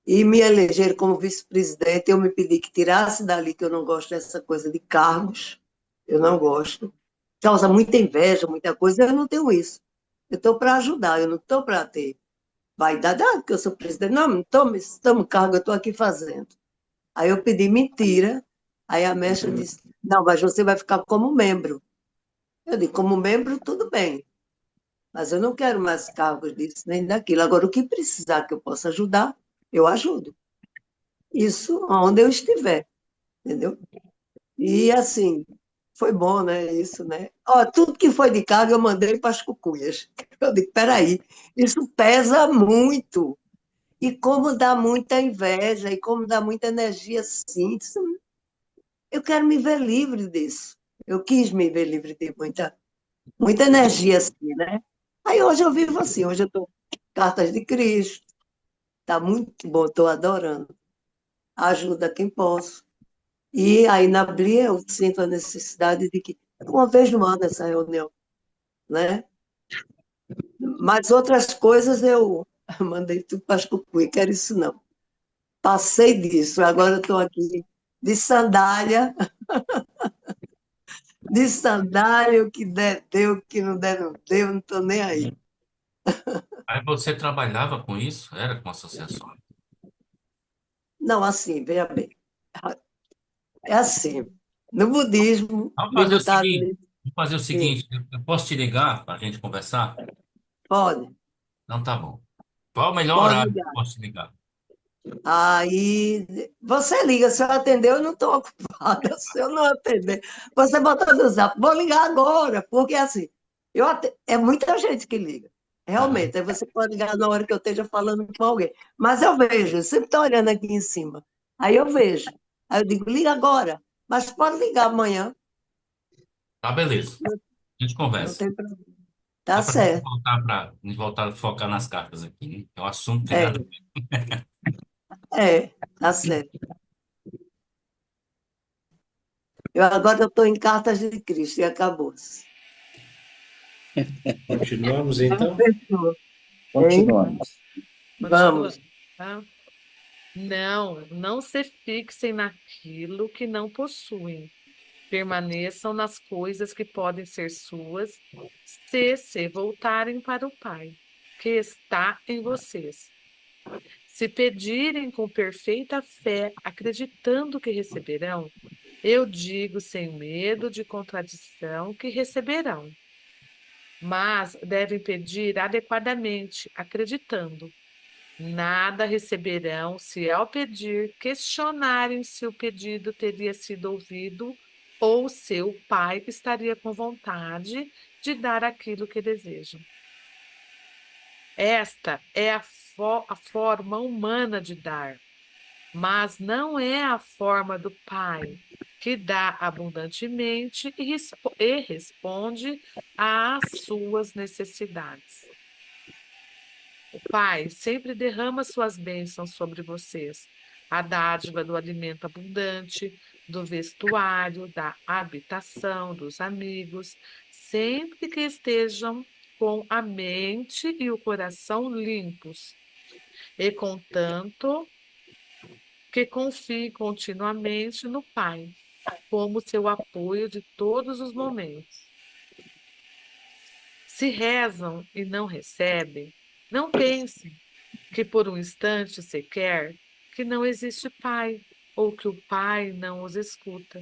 Speaker 9: e me elegeram como vice-presidente. Eu me pedi que tirasse dali, que eu não gosto dessa coisa de cargos, eu não gosto. Causa muita inveja, muita coisa, eu não tenho isso. Eu estou para ajudar, eu não estou para ter vaidade, porque eu sou presidente. Não, não tomo cargo, eu estou aqui fazendo. Aí eu pedi mentira, aí a mestra disse, não, mas você vai ficar como membro. Eu disse, como membro, tudo bem, mas eu não quero mais cargos disso nem daquilo. Agora, o que precisar que eu possa ajudar, eu ajudo. Isso onde eu estiver, entendeu? E assim, foi bom, né? Isso, né? Ó, tudo que foi de carga eu mandei para as cucuias. Eu digo, peraí, isso pesa muito. E como dá muita inveja, e como dá muita energia, sim. Eu quero me ver livre disso. Eu quis me ver livre de muita energia, assim, né? Aí hoje eu vivo assim, hoje eu estou Cartas de Cristo, tá muito bom, estou adorando. Ajuda quem posso. E aí na Blia eu sinto a necessidade de que, uma vez no ano, essa reunião, né? Mas outras coisas eu mandei tudo para as cucuí, quero isso não. Passei disso, agora eu estou aqui de sandália, o que der, deu, o que não der, não deu, não estou nem aí.
Speaker 3: Aí você trabalhava com isso? Era com associações?
Speaker 9: Não, assim, veja bem, é assim, no budismo,
Speaker 3: Vamos
Speaker 9: me
Speaker 3: fazer o
Speaker 9: botaram
Speaker 3: seguinte,
Speaker 9: nisso.
Speaker 3: vamos fazer o
Speaker 9: Sim,
Speaker 3: seguinte, eu posso te ligar para a gente conversar?
Speaker 9: pode,
Speaker 3: Não, tá bom. Qual é o melhor
Speaker 9: pode
Speaker 3: horário que eu
Speaker 9: ligar.
Speaker 3: posso te ligar?
Speaker 9: Aí você liga, se eu atender, eu não estou ocupada. Se eu não atender, você bota no zap, vou ligar agora, porque assim, é muita gente que liga.
Speaker 3: Aham.
Speaker 9: Realmente, aí você pode ligar na hora que eu esteja falando com alguém. Mas eu vejo, eu sempre estou olhando aqui em cima. Aí eu vejo. Aí eu digo, liga agora, mas pode ligar amanhã,
Speaker 3: Tá, beleza.
Speaker 9: não,
Speaker 3: A gente
Speaker 9: não
Speaker 3: conversa.
Speaker 9: tem problema. Tá
Speaker 3: É para a gente
Speaker 9: certo.
Speaker 3: voltar a focar nas cartas aqui, né? É um assunto que tem nada a
Speaker 9: É,
Speaker 3: ver.
Speaker 9: tá certo. Agora eu estou em Cartas de Cristo e acabou-se.
Speaker 2: Continuamos então?
Speaker 9: Fechou. Hein?
Speaker 7: Continuamos.
Speaker 9: Vamos.
Speaker 1: Continua, tá? Não, não se fixem naquilo que não possuem. Permaneçam nas coisas que podem ser suas, se voltarem para o Pai, que está em vocês. Se pedirem com perfeita fé, acreditando que receberão, eu digo sem medo de contradição que receberão. Mas devem pedir adequadamente, acreditando. Nada receberão se, ao pedir, questionarem se o pedido teria sido ouvido ou se o pai estaria com vontade de dar aquilo que desejam. Esta é a forma humana de dar, mas não é a forma do pai, que dá abundantemente e responde às suas necessidades. O Pai sempre derrama suas bênçãos sobre vocês, a dádiva do alimento abundante, do vestuário, da habitação, dos amigos, sempre que estejam com a mente e o coração limpos, e contanto que confiem continuamente no Pai, como seu apoio de todos os momentos. Se rezam e não recebem, não pensem que por um instante sequer que não existe pai ou que o pai não os escuta.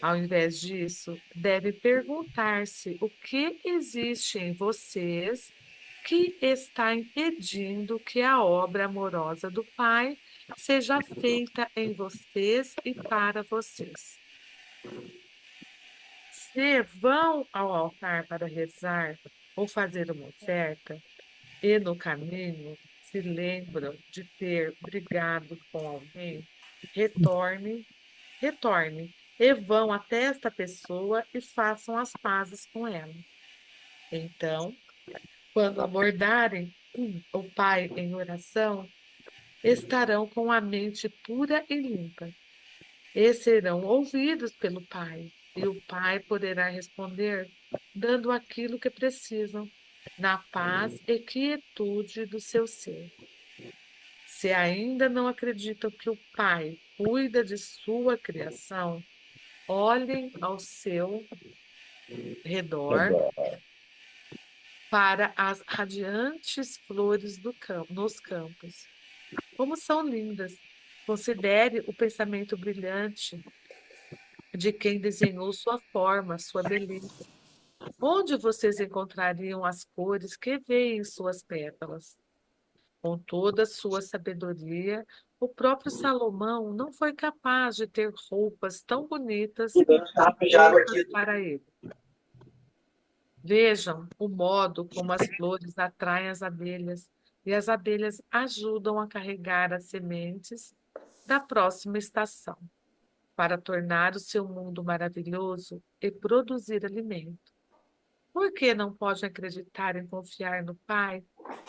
Speaker 1: Ao invés disso, deve perguntar-se o que existe em vocês que está impedindo que a obra amorosa do Pai seja feita em vocês e para vocês. Se vão ao altar para rezar ou fazer uma oferta, e no caminho se lembram de ter brigado com alguém, retorne e vão até esta pessoa e façam as pazes com ela. Então, quando abordarem o Pai em oração, estarão com a mente pura e limpa, e serão ouvidos pelo Pai, e o Pai poderá responder dando aquilo que precisam, na paz e quietude do seu ser. Se ainda não acreditam que o Pai cuida de sua criação, olhem ao seu redor para as radiantes flores nos campos. Como são lindas! Considere o pensamento brilhante de quem desenhou sua forma, sua beleza. Onde vocês encontrariam as cores que veem em suas pétalas? Com toda a sua sabedoria, o próprio Salomão não foi capaz de ter roupas tão bonitas feitas para ele. Vejam o modo como as flores atraem as abelhas e as abelhas ajudam a carregar as sementes da próxima estação, para tornar o seu mundo maravilhoso e produzir alimento. Por que não pode acreditar e confiar no Pai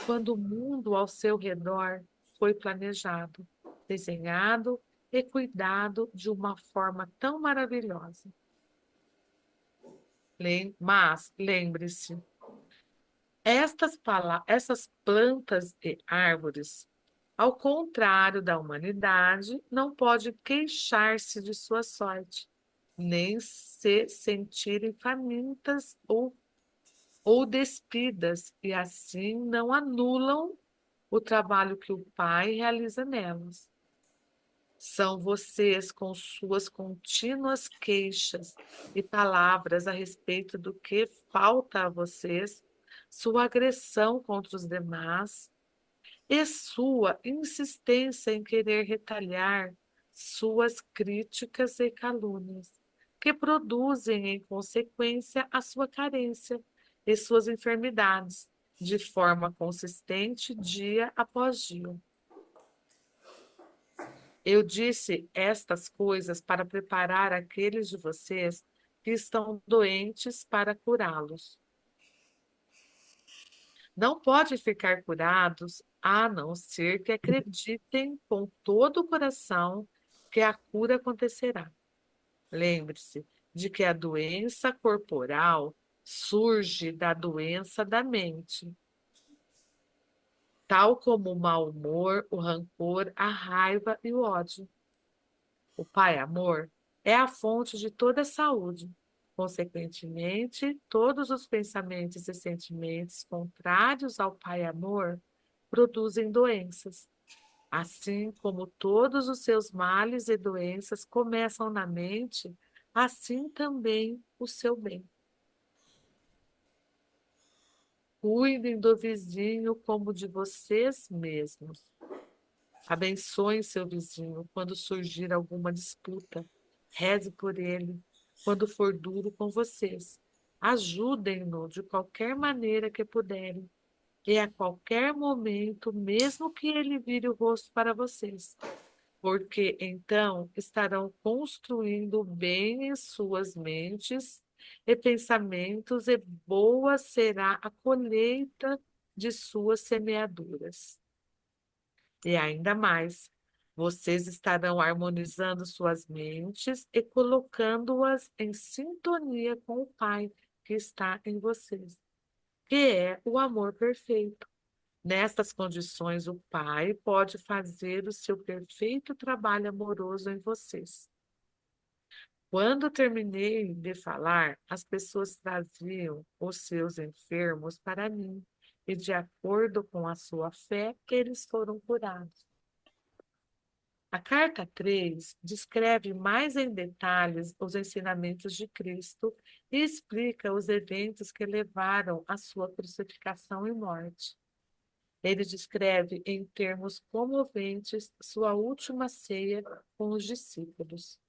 Speaker 1: quando o mundo ao seu redor foi planejado, desenhado e cuidado de uma forma tão maravilhosa? Mas lembre-se, essas plantas e árvores, ao contrário da humanidade, não pode queixar-se de sua sorte, nem se sentirem famintas ou despidas, e assim não anulam o trabalho que o Pai realiza nelas. São vocês, com suas contínuas queixas e palavras a respeito do que falta a vocês, sua agressão contra os demais e sua insistência em querer retalhar suas críticas e calúnias, que produzem, em consequência, a sua carência e suas enfermidades, de forma consistente, dia após dia. Eu disse estas coisas para preparar aqueles de vocês que estão doentes para curá-los. Não podem ficar curados a não ser que acreditem com todo o coração que a cura acontecerá. Lembre-se de que a doença corporal surge da doença da mente, tal como o mau humor, o rancor, a raiva e o ódio. O Pai Amor é a fonte de toda a saúde. Consequentemente, todos os pensamentos e sentimentos contrários ao Pai Amor produzem doenças. Assim como todos os seus males e doenças começam na mente, assim também o seu bem. Cuidem do vizinho como de vocês mesmos. Abençoem seu vizinho quando surgir alguma disputa. Reze por ele quando for duro com vocês. Ajudem-no de qualquer maneira que puderem. E a qualquer momento, mesmo que ele vire o rosto para vocês. Porque então estarão construindo bem em suas mentes e pensamentos, e boa será a colheita de suas semeaduras. E ainda mais, vocês estarão harmonizando suas mentes e colocando-as em sintonia com o Pai que está em vocês, que é o amor perfeito. Nestas condições, o Pai pode fazer o seu perfeito trabalho amoroso em vocês. Quando terminei de falar, as pessoas traziam os seus enfermos para mim, e de acordo com a sua fé, eles foram curados. A carta 3 descreve mais em detalhes os ensinamentos de Cristo e explica os eventos que levaram à sua crucificação e morte. Ele descreve em termos comoventes sua última ceia com os discípulos,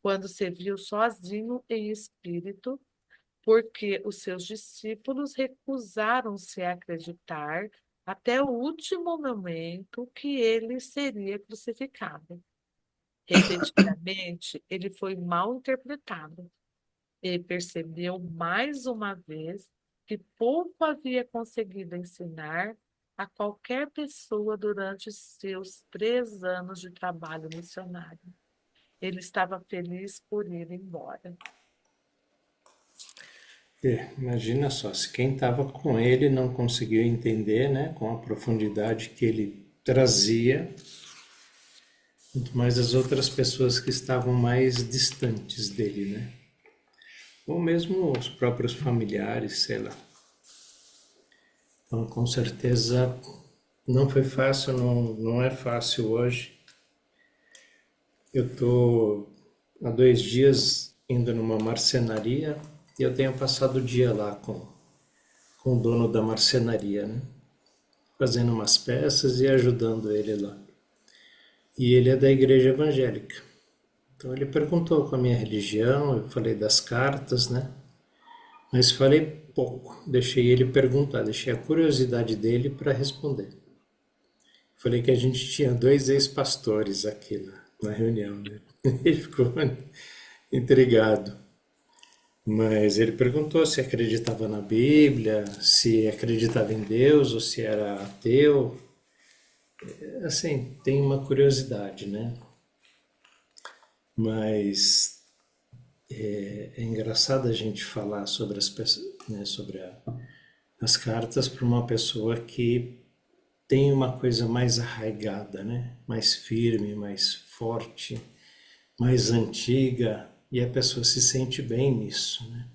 Speaker 1: quando se viu sozinho em espírito, porque os seus discípulos recusaram-se a acreditar até o último momento que ele seria crucificado. Repetidamente, ele foi mal interpretado e percebeu mais uma vez que pouco havia conseguido ensinar a qualquer pessoa durante seus 3 anos de trabalho missionário. Ele estava feliz por ir embora.
Speaker 2: Imagina só, se quem estava com ele não conseguiu entender, né, com a profundidade que ele trazia, muito mais as outras pessoas que estavam mais distantes dele, né? Ou mesmo os próprios familiares, sei lá. Então, com certeza, não foi fácil, não é fácil hoje. Eu estou há 2 dias indo numa marcenaria e eu tenho passado o dia lá com o dono da marcenaria, né? Fazendo umas peças e ajudando ele lá. E ele é da igreja evangélica. Então ele perguntou com a minha religião, eu falei das cartas, né? Mas falei pouco, deixei ele perguntar, deixei a curiosidade dele para responder. Falei que a gente tinha 2 ex-pastores aqui na reunião, né? Ele ficou intrigado. Mas ele perguntou se acreditava na Bíblia, se acreditava em Deus ou se era ateu. Assim, tem uma curiosidade, né? Mas é engraçado a gente falar sobre né, sobre as cartas para uma pessoa que tem uma coisa mais arraigada, né? Mais firme, mais forte, mais antiga, e a pessoa se sente bem nisso, né?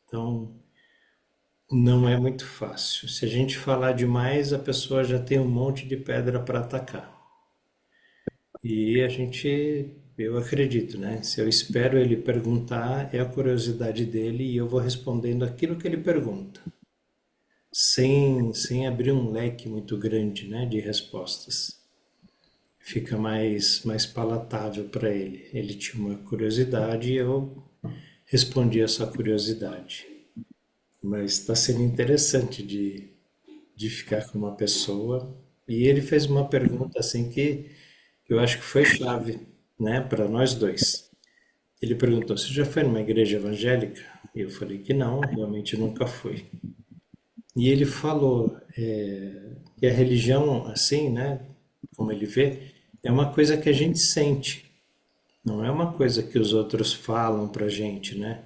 Speaker 2: Então, não é muito fácil. Se a gente falar demais, a pessoa já tem um monte de pedra para atacar. E eu acredito, né? Se eu espero ele perguntar, é a curiosidade dele e eu vou respondendo aquilo que ele pergunta, sem abrir um leque muito grande, né, de respostas. Fica mais palatável para ele. Ele tinha uma curiosidade e eu respondi essa curiosidade. Mas está sendo interessante de ficar com uma pessoa. E ele fez uma pergunta assim que eu acho que foi chave, né, para nós dois. Ele perguntou: você já foi numa igreja evangélica? E eu falei que não, realmente nunca fui. E ele falou que a religião, assim, né, como ele vê, é uma coisa que a gente sente, não é uma coisa que os outros falam pra gente, né?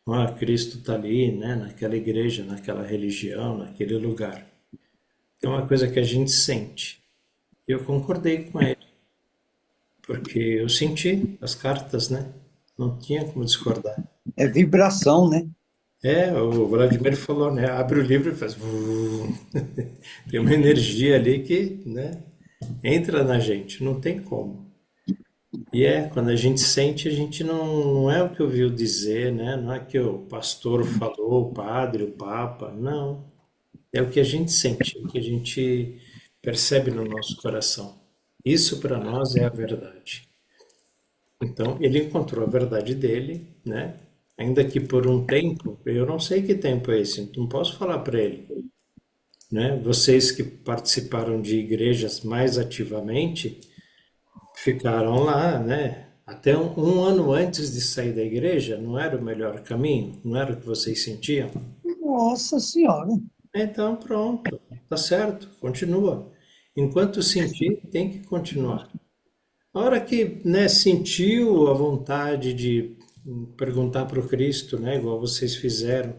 Speaker 2: Ah, Cristo está ali, né, naquela igreja, naquela religião, naquele lugar. É uma coisa que a gente sente. Eu concordei com ele, porque eu senti as cartas, né? Não tinha como discordar.
Speaker 7: É vibração, né?
Speaker 2: O Vladimir falou, né? Abre o livro e faz. Tem uma energia ali que, né, entra na gente, não tem como. E quando a gente sente, a gente não é o que ouviu dizer, né? Não é que o pastor falou, o padre, o papa, não. É o que a gente sente, o que a gente percebe no nosso coração. Isso para nós é a verdade. Então, ele encontrou a verdade dele, né? Ainda que por um tempo, eu não sei que tempo é esse, não posso falar para ele, né? Vocês que participaram de igrejas mais ativamente, ficaram lá, né? Até um ano antes de sair da igreja, não era o melhor caminho? Não era o que vocês sentiam?
Speaker 7: Nossa Senhora.
Speaker 2: Então, pronto, tá certo, continua. Enquanto sentir, tem que continuar. A hora que, né, sentiu a vontade de perguntar para o Cristo, né, igual vocês fizeram,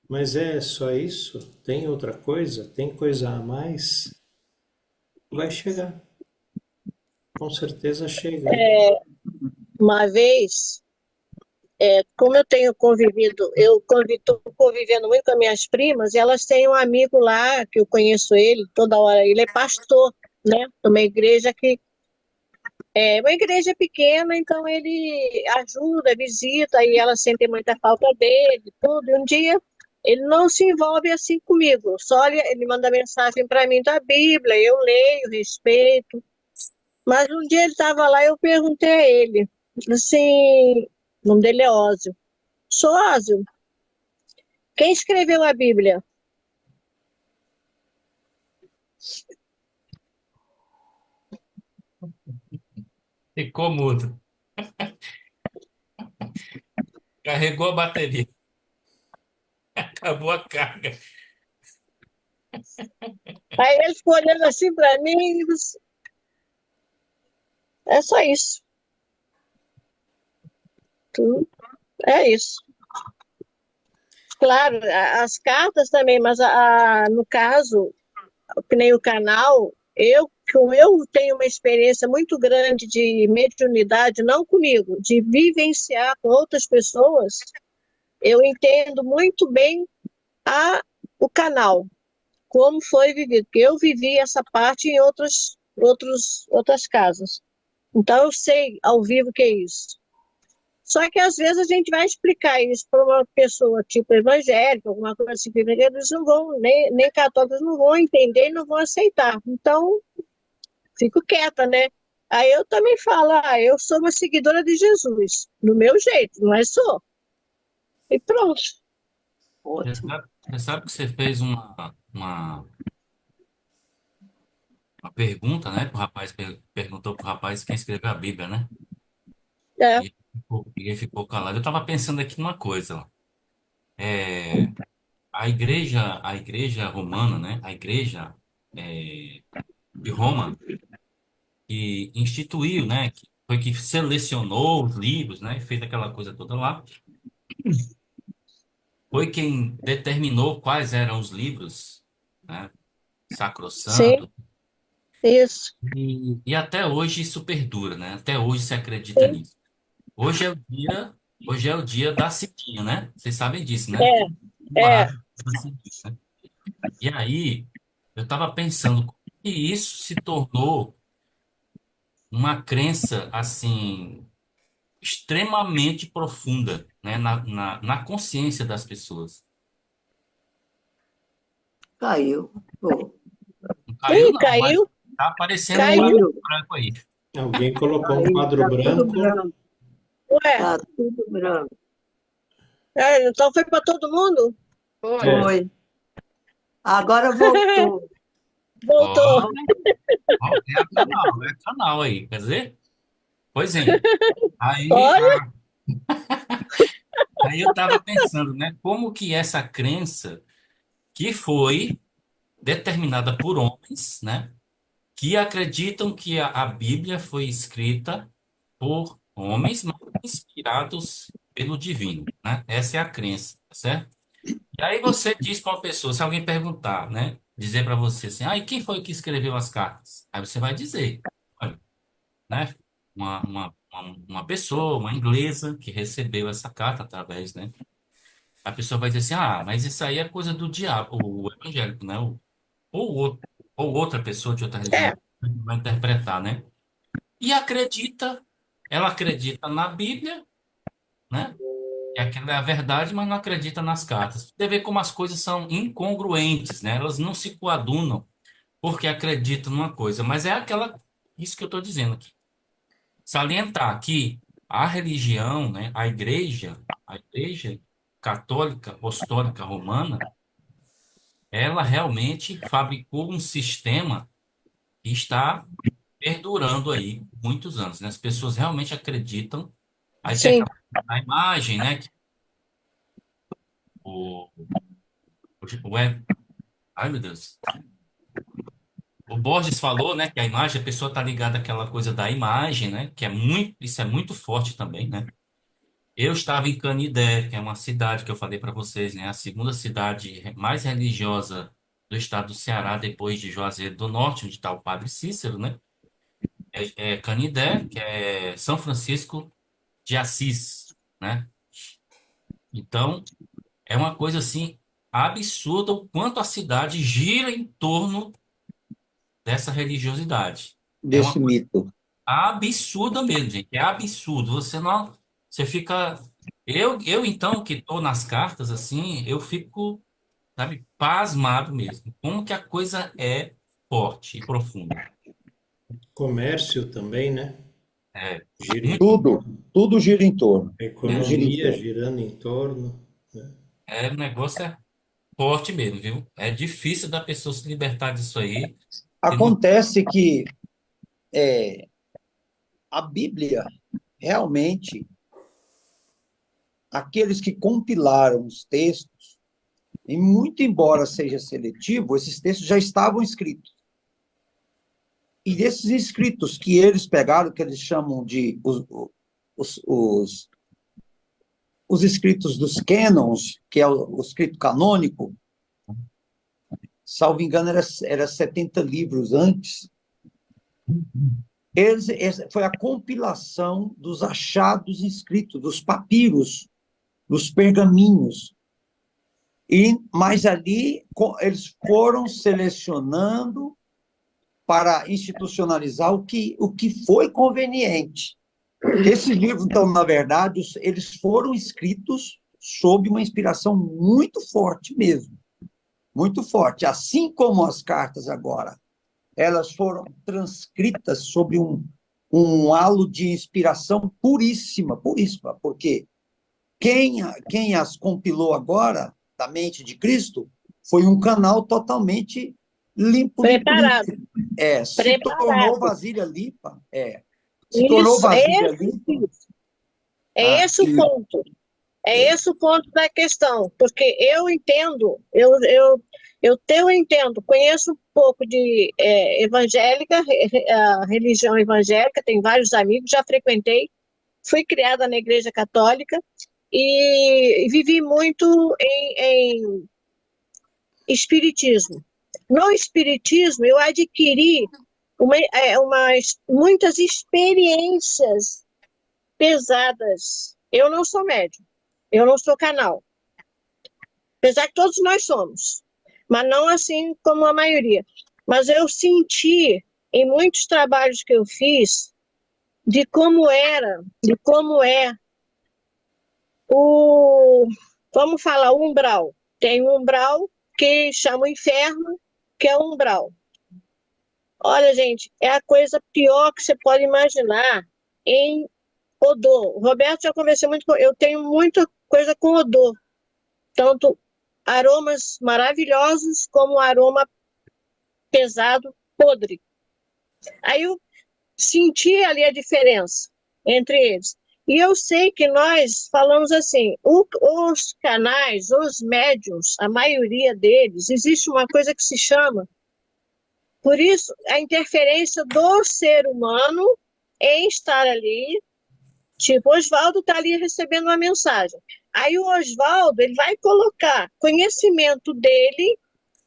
Speaker 2: mas é só isso? Tem outra coisa? Tem coisa a mais? Vai chegar. Com certeza chega.
Speaker 6: Uma vez, como eu tenho convivido, estou convivendo muito com as minhas primas, e elas têm um amigo lá, que eu conheço ele toda hora, ele é pastor, né, numa igreja que é uma igreja pequena, então ele ajuda, visita, e elas sentem muita falta dele, tudo. E um dia ele não se envolve assim comigo, só ele manda mensagem para mim da Bíblia, eu leio, respeito. Mas um dia ele estava lá e eu perguntei a ele, assim, o nome dele é Ósio. Sou Ósio, Quem escreveu a Bíblia?
Speaker 3: Ficou mudo. Carregou a bateria. Acabou a carga.
Speaker 6: Aí ele ficou olhando assim para mim e disse, é só isso. É isso. Claro, as cartas também, mas no caso, que nem o canal, como eu tenho uma experiência muito grande de mediunidade, não comigo, de vivenciar com outras pessoas, eu entendo muito bem o canal, como foi vivido, porque eu vivi essa parte em outras casas. Então eu sei ao vivo o que é isso. Só que às vezes a gente vai explicar isso para uma pessoa tipo evangélica, alguma coisa assim, que eles não vão, nem católicos não vão entender e não vão aceitar. Então, fico quieta, né? Aí eu também falo, eu sou uma seguidora de Jesus, do meu jeito, não é só. E pronto.
Speaker 9: Ótimo.
Speaker 3: Você sabe que você fez uma pergunta, né? Que o rapaz perguntou pro rapaz quem escreveu a Bíblia, né?
Speaker 6: É,
Speaker 3: E ele ficou calado. Eu estava pensando aqui numa coisa. É, a igreja romana, né? A igreja de Roma, que instituiu, né? Que foi que selecionou os livros, né? E fez aquela coisa toda lá. Foi quem determinou quais eram os livros, né?
Speaker 6: sim,
Speaker 3: Sacrossanto.
Speaker 6: isso.
Speaker 3: E até hoje isso perdura, né? Até hoje se acredita
Speaker 6: Sim,
Speaker 3: nisso. Hoje é o dia da Cidinha, né? Vocês sabem disso, né?
Speaker 6: é.
Speaker 3: Comemorar a Cidinha, né? E aí, eu estava pensando como que isso se tornou uma crença, assim, extremamente profunda, né? Na consciência das pessoas.
Speaker 9: Caiu. Pô,
Speaker 3: Não caiu,
Speaker 6: Ih,
Speaker 3: não, mas
Speaker 6: caiu,
Speaker 3: tá aparecendo um
Speaker 6: caiu.
Speaker 3: quadro
Speaker 9: caiu.
Speaker 3: branco aí.
Speaker 2: Alguém colocou um
Speaker 9: Caiu.
Speaker 2: quadro
Speaker 9: Tá tudo
Speaker 2: branco.
Speaker 9: branco.
Speaker 6: Ué,
Speaker 9: Tá tudo branco.
Speaker 6: então foi para todo mundo?
Speaker 1: Foi.
Speaker 2: É,
Speaker 9: Foi. Agora voltou.
Speaker 6: Voltou.
Speaker 3: Ó, ó, é canal aí, quer dizer? Pois é. Aí,
Speaker 6: Olha,
Speaker 3: aí eu estava pensando, né? Como que essa crença que foi determinada por homens, né? Que acreditam que a Bíblia foi escrita por homens, mas inspirados pelo divino, né? Essa é a crença, tá certo? E aí você diz para uma pessoa, se alguém perguntar, né? Dizer para você assim, e quem foi que escreveu as cartas? Aí você vai dizer, olha, né? Uma pessoa, uma inglesa que recebeu essa carta através, né? A pessoa vai dizer assim, mas isso aí é coisa do diabo, o evangélico, né? Ou, ou outra pessoa de outra religião
Speaker 6: é,
Speaker 3: vai interpretar, né? E ela acredita na Bíblia, né? Que aquilo é a verdade, mas não acredita nas cartas. Você vê como as coisas são incongruentes, né? Elas não se coadunam porque acreditam numa coisa, mas é isso que eu estou dizendo aqui. Salientar que a religião, né? A igreja católica apostólica romana, ela realmente fabricou um sistema que está perdurando aí por muitos anos, né? As pessoas realmente acreditam. Aí tem
Speaker 6: sim,
Speaker 3: a imagem, né? Que o, ai, meu Deus. O Borges falou, né? Que a imagem, a pessoa está ligada àquela coisa da imagem, né? Isso é muito forte também, né? Eu estava em Canidé, que é uma cidade que eu falei para vocês, né? A segunda cidade mais religiosa do estado do Ceará, depois de Juazeiro do Norte, onde está o Padre Cícero, né? É Canidé, que é São Francisco de Assis, né? Então, é uma coisa assim absurda o quanto a cidade gira em torno dessa religiosidade. É uma
Speaker 7: Desse
Speaker 3: coisa
Speaker 7: mito.
Speaker 3: absurda mesmo, gente. É absurdo. Você não, você fica. Eu então que estou nas cartas assim, eu fico, sabe, pasmado mesmo. Como que a coisa é forte e profunda.
Speaker 2: comércio também, né?
Speaker 3: É
Speaker 2: Gira em
Speaker 3: muito,
Speaker 7: Tudo gira em torno.
Speaker 2: a
Speaker 7: Tudo gira em
Speaker 2: economia
Speaker 7: torno.
Speaker 2: girando em torno, né?
Speaker 3: O negócio é forte mesmo, viu? É difícil da pessoa se libertar disso aí. Se não...
Speaker 7: Acontece que a Bíblia, realmente, aqueles que compilaram os textos, e muito embora seja seletivo, esses textos já estavam escritos. E desses escritos que eles pegaram, que eles chamam de os, os escritos dos canons, que é o escrito canônico, salvo engano, era 70 livros antes. Foi a compilação dos achados escritos, dos papiros, dos pergaminhos. Mas ali eles foram selecionando para institucionalizar o que foi conveniente. Esses livros, então, na verdade, eles foram escritos sob uma inspiração muito forte mesmo, muito forte. Assim como as cartas agora, elas foram transcritas sob um halo de inspiração puríssima, puríssima, porque quem as compilou agora, da mente de Cristo, foi um canal totalmente limpo,
Speaker 6: Preparado.
Speaker 7: Se tornou vasilha limpa, se tornou
Speaker 6: Isso,
Speaker 7: vasilha limpa.
Speaker 6: É esse o ponto. É esse o ponto da questão, porque eu entendo, eu entendo, conheço um pouco de evangélica, a religião evangélica, tenho vários amigos, já frequentei, fui criada na Igreja Católica e vivi muito em espiritismo. No espiritismo, eu adquiri muitas experiências pesadas. Eu não sou médium, eu não sou canal. Apesar que todos nós somos, mas não assim como a maioria. Mas eu senti, em muitos trabalhos que eu fiz, de como é vamos falar, o umbral. Tem um umbral que chama o inferno, que é o umbral. Olha, gente, é a coisa pior que você pode imaginar em odor. O Roberto já conversou muito eu tenho muita coisa com odor. Tanto aromas maravilhosos como aroma pesado, podre. Aí eu senti ali a diferença entre eles. E eu sei que nós falamos assim, os canais, os médiums, a maioria deles, existe uma coisa que se chama, por isso, a interferência do ser humano em estar ali, tipo, o Oswaldo está ali recebendo uma mensagem. Aí o Oswaldo, ele vai colocar conhecimento dele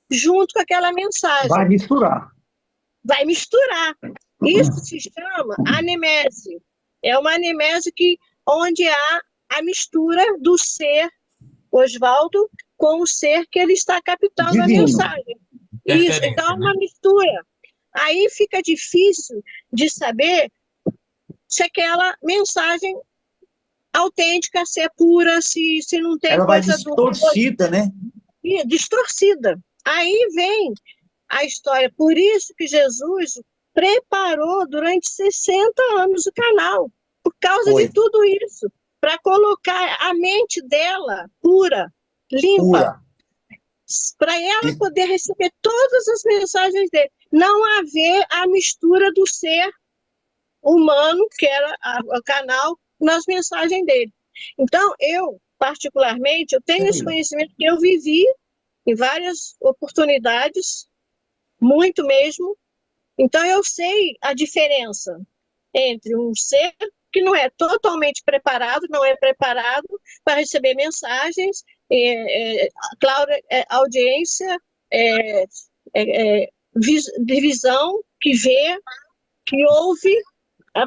Speaker 6: junto com aquela mensagem.
Speaker 7: Vai misturar.
Speaker 6: Vai misturar. Isso se chama anemese. É uma anemese onde há a mistura do ser Oswaldo com o ser que ele está captando divino. A mensagem. Isso, então é uma mistura. Aí fica difícil de saber se aquela mensagem autêntica, se é pura, se não tem
Speaker 7: ela
Speaker 6: coisa
Speaker 7: vai distorcida, né?
Speaker 6: Distorcida. Aí vem a história. Por isso que Jesus preparou durante 60 anos o canal, por causa de tudo isso, para colocar a mente dela pura, limpa, para ela poder receber todas as mensagens dele. Não haver a mistura do ser humano, que era o canal, nas mensagens dele. Então, eu, particularmente, eu tenho esse conhecimento que eu vivi em várias oportunidades, muito mesmo. Então, eu sei a diferença entre um ser que não é totalmente preparado, não é preparado para receber mensagens, claro, audiência, visão, que vê, que ouve,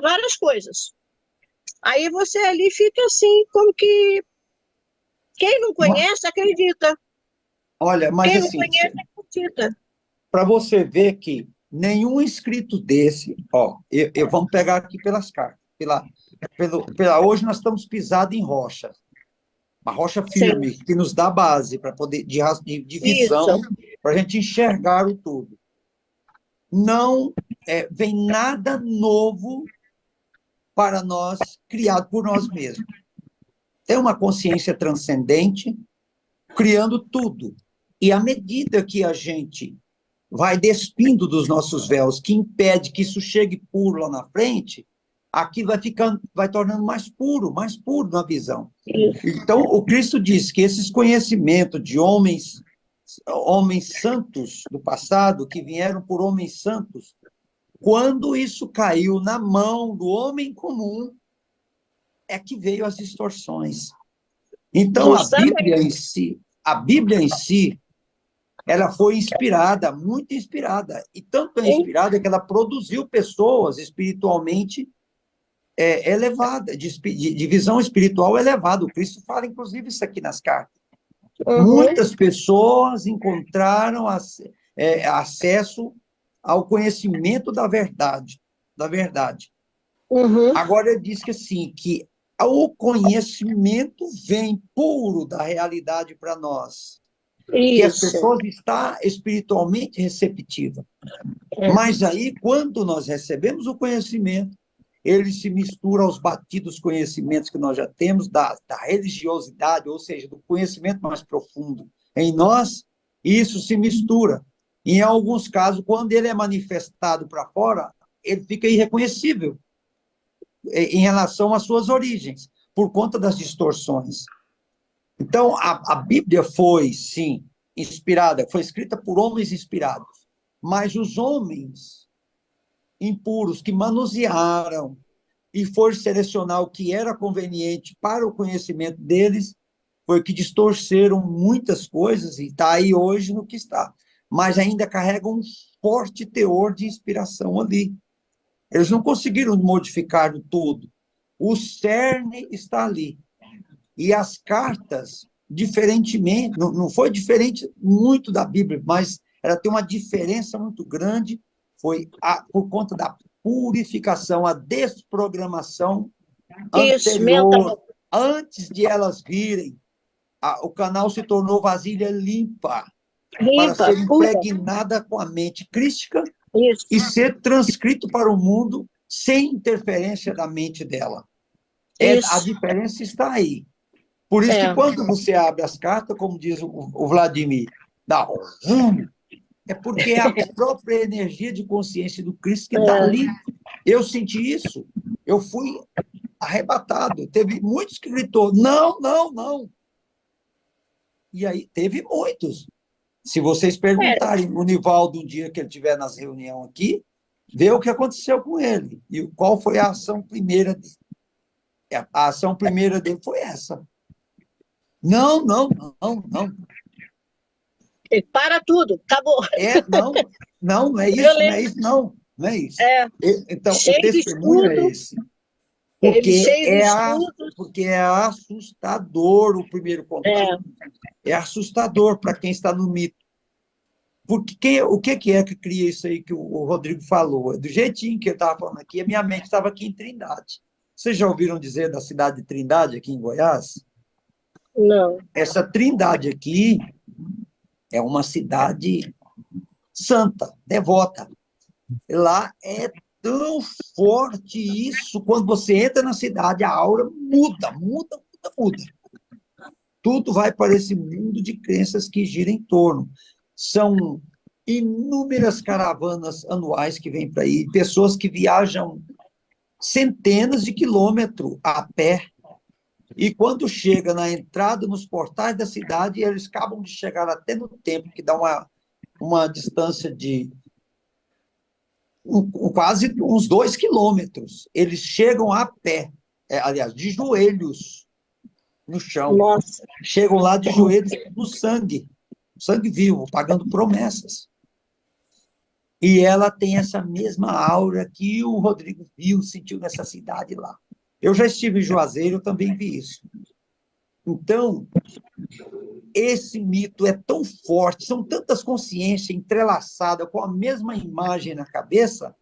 Speaker 6: várias coisas. Aí você ali fica assim, como que quem não conhece, acredita.
Speaker 7: Olha, mas
Speaker 6: quem
Speaker 7: assim,
Speaker 6: não conhece, acredita.
Speaker 7: Para você ver que nenhum escrito desse, vamos pegar aqui pelas cartas, hoje nós estamos pisados em rocha, uma rocha firme, sim, que nos dá base para poder de visão, para a gente enxergar o tudo. Não vem nada novo para nós, criado por nós mesmos. Tem uma consciência transcendente criando tudo. E à medida que a gente vai despindo dos nossos véus, que impede que isso chegue puro lá na frente, aqui vai tornando mais puro na visão. Então, o Cristo diz que esses conhecimentos de homens santos do passado, que vieram por homens santos, quando isso caiu na mão do homem comum, é que veio as distorções. Então, a Bíblia em si, ela foi inspirada, muito inspirada, e tanto é inspirada que ela produziu pessoas espiritualmente elevadas, de visão espiritual elevada. O Cristo fala, inclusive, isso aqui nas cartas. Muitas pessoas encontraram acesso ao conhecimento da verdade. Agora, ele diz que assim, que o conhecimento vem puro da realidade para nós. Que as pessoas estão espiritualmente receptivas. Mas aí, quando nós recebemos o conhecimento, ele se mistura aos batidos conhecimentos que nós já temos, da religiosidade, ou seja, do conhecimento mais profundo em nós, e isso se mistura. E, em alguns casos, quando ele é manifestado para fora, ele fica irreconhecível em relação às suas origens, por conta das distorções. Então, a Bíblia foi, sim, inspirada, foi escrita por homens inspirados, mas os homens impuros que manusearam e foram selecionar o que era conveniente para o conhecimento deles, foi que distorceram muitas coisas e está aí hoje no que está. Mas ainda carregam um forte teor de inspiração ali. Eles não conseguiram modificar tudo. O cerne está ali. E as cartas, diferentemente, não foi diferente muito da Bíblia, mas ela tem uma diferença muito grande, foi por conta da purificação, a desprogramação anterior, antes de elas virem. O canal se tornou vasilha limpa para ser impregnada com a mente crística e ser transcrito para o mundo sem interferência da mente dela. A diferença está aí. Por isso que quando você abre as cartas, como diz o Vladimir, dá é porque é a própria energia de consciência do Cristo que está ali. Eu senti isso. Eu fui arrebatado. Teve muitos que gritou, não, não, não. E aí teve muitos. Se vocês perguntarem o Nivaldo um dia que ele estiver nas reuniões aqui, vê o que aconteceu com ele. E qual foi a ação primeira dele. A ação primeira dele foi essa. Não, não, não, não.
Speaker 6: Para tudo, acabou.
Speaker 7: Não é isso, não é isso, não. Não é isso. Então, o testemunho é esse. Porque é assustador o primeiro contato. É assustador para quem está no mito. Porque o que é que cria isso aí que o Rodrigo falou? Do jeitinho que ele estava falando aqui, a minha mente estava aqui em Trindade. Vocês já ouviram dizer da cidade de Trindade, aqui em Goiás?
Speaker 6: Não.
Speaker 7: Essa Trindade aqui é uma cidade santa, devota. Lá é tão forte isso, quando você entra na cidade, a aura muda. Tudo vai para esse mundo de crenças que gira em torno. São inúmeras caravanas anuais que vêm para aí, pessoas que viajam centenas de quilômetros a pé, e quando chega na entrada, nos portais da cidade, eles acabam de chegar até no templo, que dá uma distância de quase uns 2 quilômetros. Eles chegam a pé, aliás, de joelhos no chão.
Speaker 6: Nossa.
Speaker 7: Chegam lá de joelhos no sangue vivo, pagando promessas. E ela tem essa mesma aura que o Rodrigo sentiu nessa cidade lá. Eu já estive em Juazeiro, eu também vi isso. Então, esse mito é tão forte, são tantas consciências entrelaçadas com a mesma imagem na cabeça,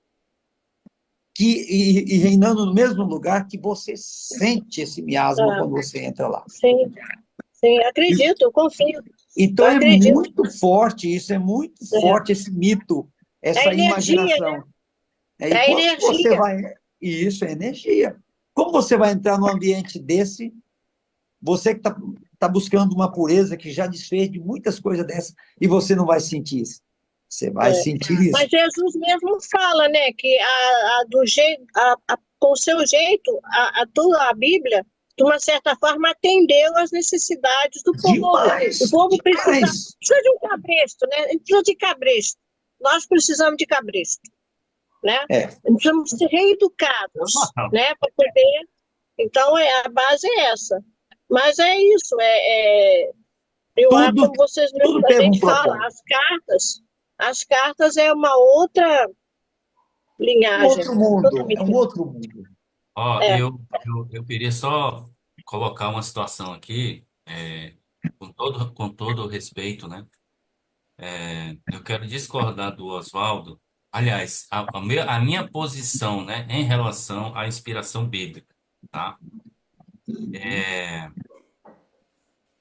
Speaker 7: e reinando no mesmo lugar, que você sente esse miasma quando você entra lá.
Speaker 6: Sim, acredito, eu confio.
Speaker 7: Então, muito forte isso, é muito forte esse mito, essa imaginação.
Speaker 6: É energia.
Speaker 7: Isso é energia. Como você vai entrar num ambiente desse, você que está está buscando uma pureza que já desfez de muitas coisas dessas, e você não vai sentir isso. Você vai sentir
Speaker 6: Mas
Speaker 7: isso.
Speaker 6: Jesus mesmo fala, né, que do jeito, com o seu jeito, a Bíblia, de uma certa forma, atendeu às necessidades do povo.
Speaker 7: Demais,
Speaker 6: O povo
Speaker 7: demais.
Speaker 6: precisa de um cabresto, né? A gente precisa de cabresto. Nós precisamos de cabresto, né? Precisamos ser reeducados, né, para poder. Então, a base é essa. Mas é isso, eu acho, como vocês mesmos
Speaker 7: tudo teve
Speaker 6: também
Speaker 7: um
Speaker 6: falam,
Speaker 7: propósito.
Speaker 6: as cartas é uma outra linhagem.
Speaker 7: Outro mundo,
Speaker 6: totalmente
Speaker 7: é um outro mundo.
Speaker 3: Ó,
Speaker 6: É.
Speaker 3: eu queria só colocar uma situação aqui, com todo o respeito, né? Eu quero discordar do Oswaldo. Aliás, a minha posição, né, em relação à inspiração bíblica, tá?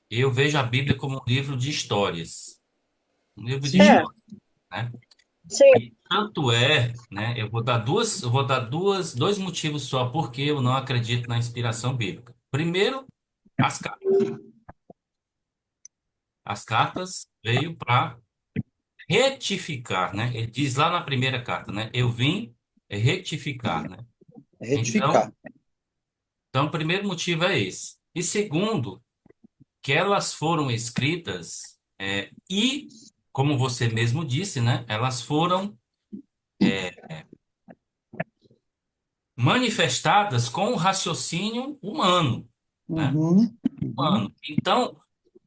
Speaker 3: Eu vejo a Bíblia como um livro de histórias. Um livro de histórias, né?
Speaker 6: Sim.
Speaker 3: E tanto né? Eu vou dar dois motivos só porque eu não acredito na inspiração bíblica. Primeiro, as cartas. As cartas veio para retificar, né? Ele diz lá na primeira carta, né? Eu vim retificar, né?
Speaker 7: Retificar.
Speaker 3: Então, o primeiro motivo é esse. E segundo, que elas foram escritas e, como você mesmo disse, né? Elas foram manifestadas com o raciocínio humano, né? Humano. Então,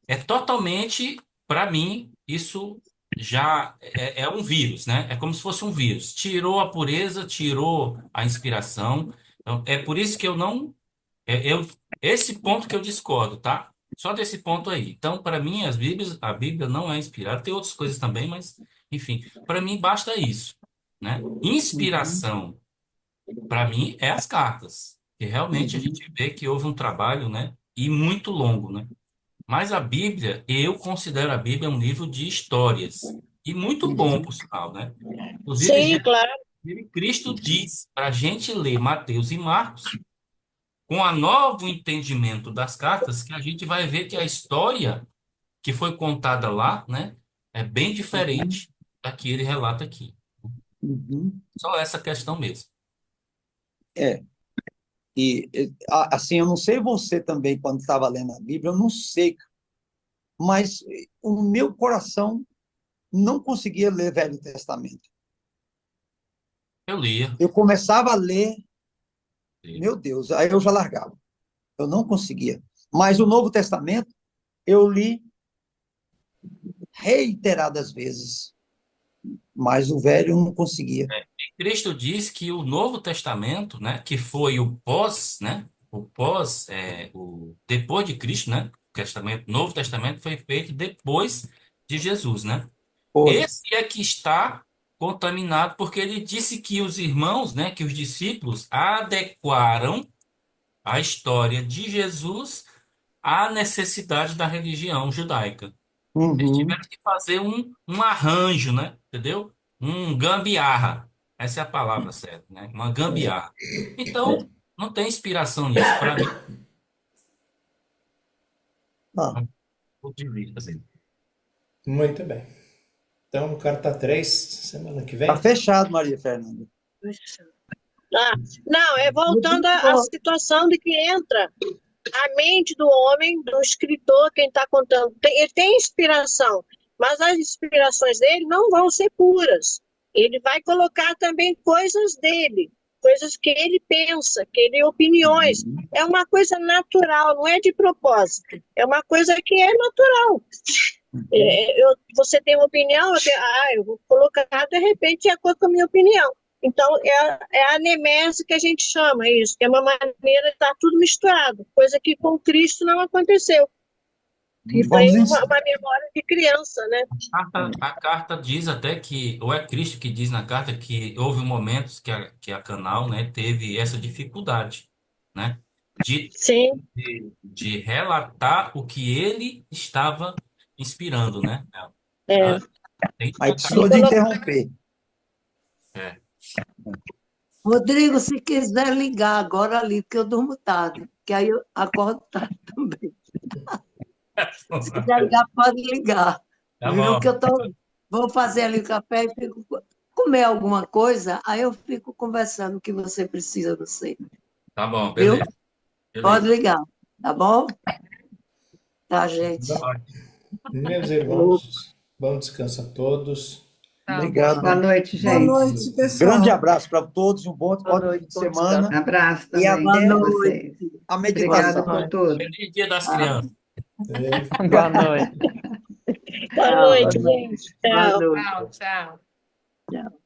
Speaker 3: é totalmente, para mim, isso já é um vírus, né? É como se fosse um vírus. Tirou a pureza, tirou a inspiração. Então, é por isso que eu não. Esse ponto que eu discordo, tá? Só desse ponto aí. Então, para mim, a Bíblia não é inspirada. Tem outras coisas também, mas, enfim, para mim basta isso, né? Inspiração, para mim, é as cartas. Que realmente a gente vê que houve um trabalho, né? E muito longo, né? Mas a Bíblia, eu considero a Bíblia um livro de histórias. E muito bom, por sinal, né? Inclusive,
Speaker 6: Sim, claro.
Speaker 3: Cristo diz para a gente ler Mateus e Marcos com a novo entendimento das cartas, que a gente vai ver que a história que foi contada lá, né, é bem diferente da que ele relata aqui. Só essa questão mesmo.
Speaker 7: Assim, eu não sei você também, quando estava lendo a Bíblia, eu não sei, mas o meu coração não conseguia ler Velho Testamento.
Speaker 3: Eu lia.
Speaker 7: Eu começava a ler, meu Deus, aí eu já largava. Eu não conseguia. Mas o Novo Testamento, eu li reiteradas vezes. Mas o Velho eu não conseguia.
Speaker 3: Cristo diz que o Novo Testamento, né, que foi o pós, né, depois de Cristo, né, Novo Testamento foi feito depois de Jesus, né? Esse é que está contaminado, porque ele disse que os irmãos, né, que os discípulos adequaram a história de Jesus à necessidade da religião judaica. Eles tiveram que fazer um arranjo, né? Entendeu? Um gambiarra. Essa é a palavra certa, né? Uma gambiarra. Então, não tem inspiração nisso. Para mim, ponto de vista dele.
Speaker 2: Muito bem. Então, carta 3, semana que vem.
Speaker 7: Está fechado, Maria Fernanda.
Speaker 6: Não, voltando à situação de que entra a mente do homem, do escritor, quem está contando. Ele tem inspiração, mas as inspirações dele não vão ser puras. Ele vai colocar também coisas dele, coisas que ele pensa, opiniões. É uma coisa natural, não é de propósito. É uma coisa que é natural. Você tem uma opinião, eu vou colocar de repente de acordo com a minha opinião. Então, é a anemese que a gente chama isso, que é uma maneira de estar tudo misturado, coisa que com Cristo não aconteceu. E foi uma memória de criança, né?
Speaker 3: A carta diz até que, ou é Cristo que diz na carta que houve momentos que a Canal, né, teve essa dificuldade, né, de relatar o que ele estava inspirando, né?
Speaker 7: Aí precisou de interromper.
Speaker 9: Rodrigo, se quiser ligar agora ali, porque eu durmo tarde, que aí eu acordo tarde também. Se quiser ligar, pode ligar.
Speaker 3: Tá
Speaker 9: Viu
Speaker 3: bom.
Speaker 9: que vou fazer ali o café e fico comer alguma coisa, aí eu fico conversando o que você precisa, não sei.
Speaker 3: Tá bom,
Speaker 9: Viu?
Speaker 3: beleza.
Speaker 9: Pode
Speaker 3: Beleza.
Speaker 9: ligar, tá bom? Tá, gente.
Speaker 2: Meus irmãos, bom descanso a todos.
Speaker 1: Tá,
Speaker 7: Obrigado.
Speaker 5: Boa noite,
Speaker 10: Boa
Speaker 5: gente.
Speaker 10: noite,
Speaker 7: Grande
Speaker 10: pessoal.
Speaker 7: abraço para todos e um
Speaker 9: Boa
Speaker 7: ótimo
Speaker 9: noite,
Speaker 7: fim de
Speaker 9: bom
Speaker 7: semana.
Speaker 5: Abraço
Speaker 7: E
Speaker 5: também
Speaker 9: Boa
Speaker 5: para
Speaker 9: noite.
Speaker 5: vocês.
Speaker 7: a
Speaker 5: Obrigada
Speaker 7: meditação.
Speaker 5: por tudo.
Speaker 3: Feliz Dia das
Speaker 9: Ah,
Speaker 3: Crianças.
Speaker 11: Boa noite.
Speaker 6: Boa
Speaker 9: tchau.
Speaker 6: noite, gente.
Speaker 9: Boa
Speaker 6: Tchau.
Speaker 9: noite.
Speaker 1: tchau, tchau.
Speaker 9: Tchau.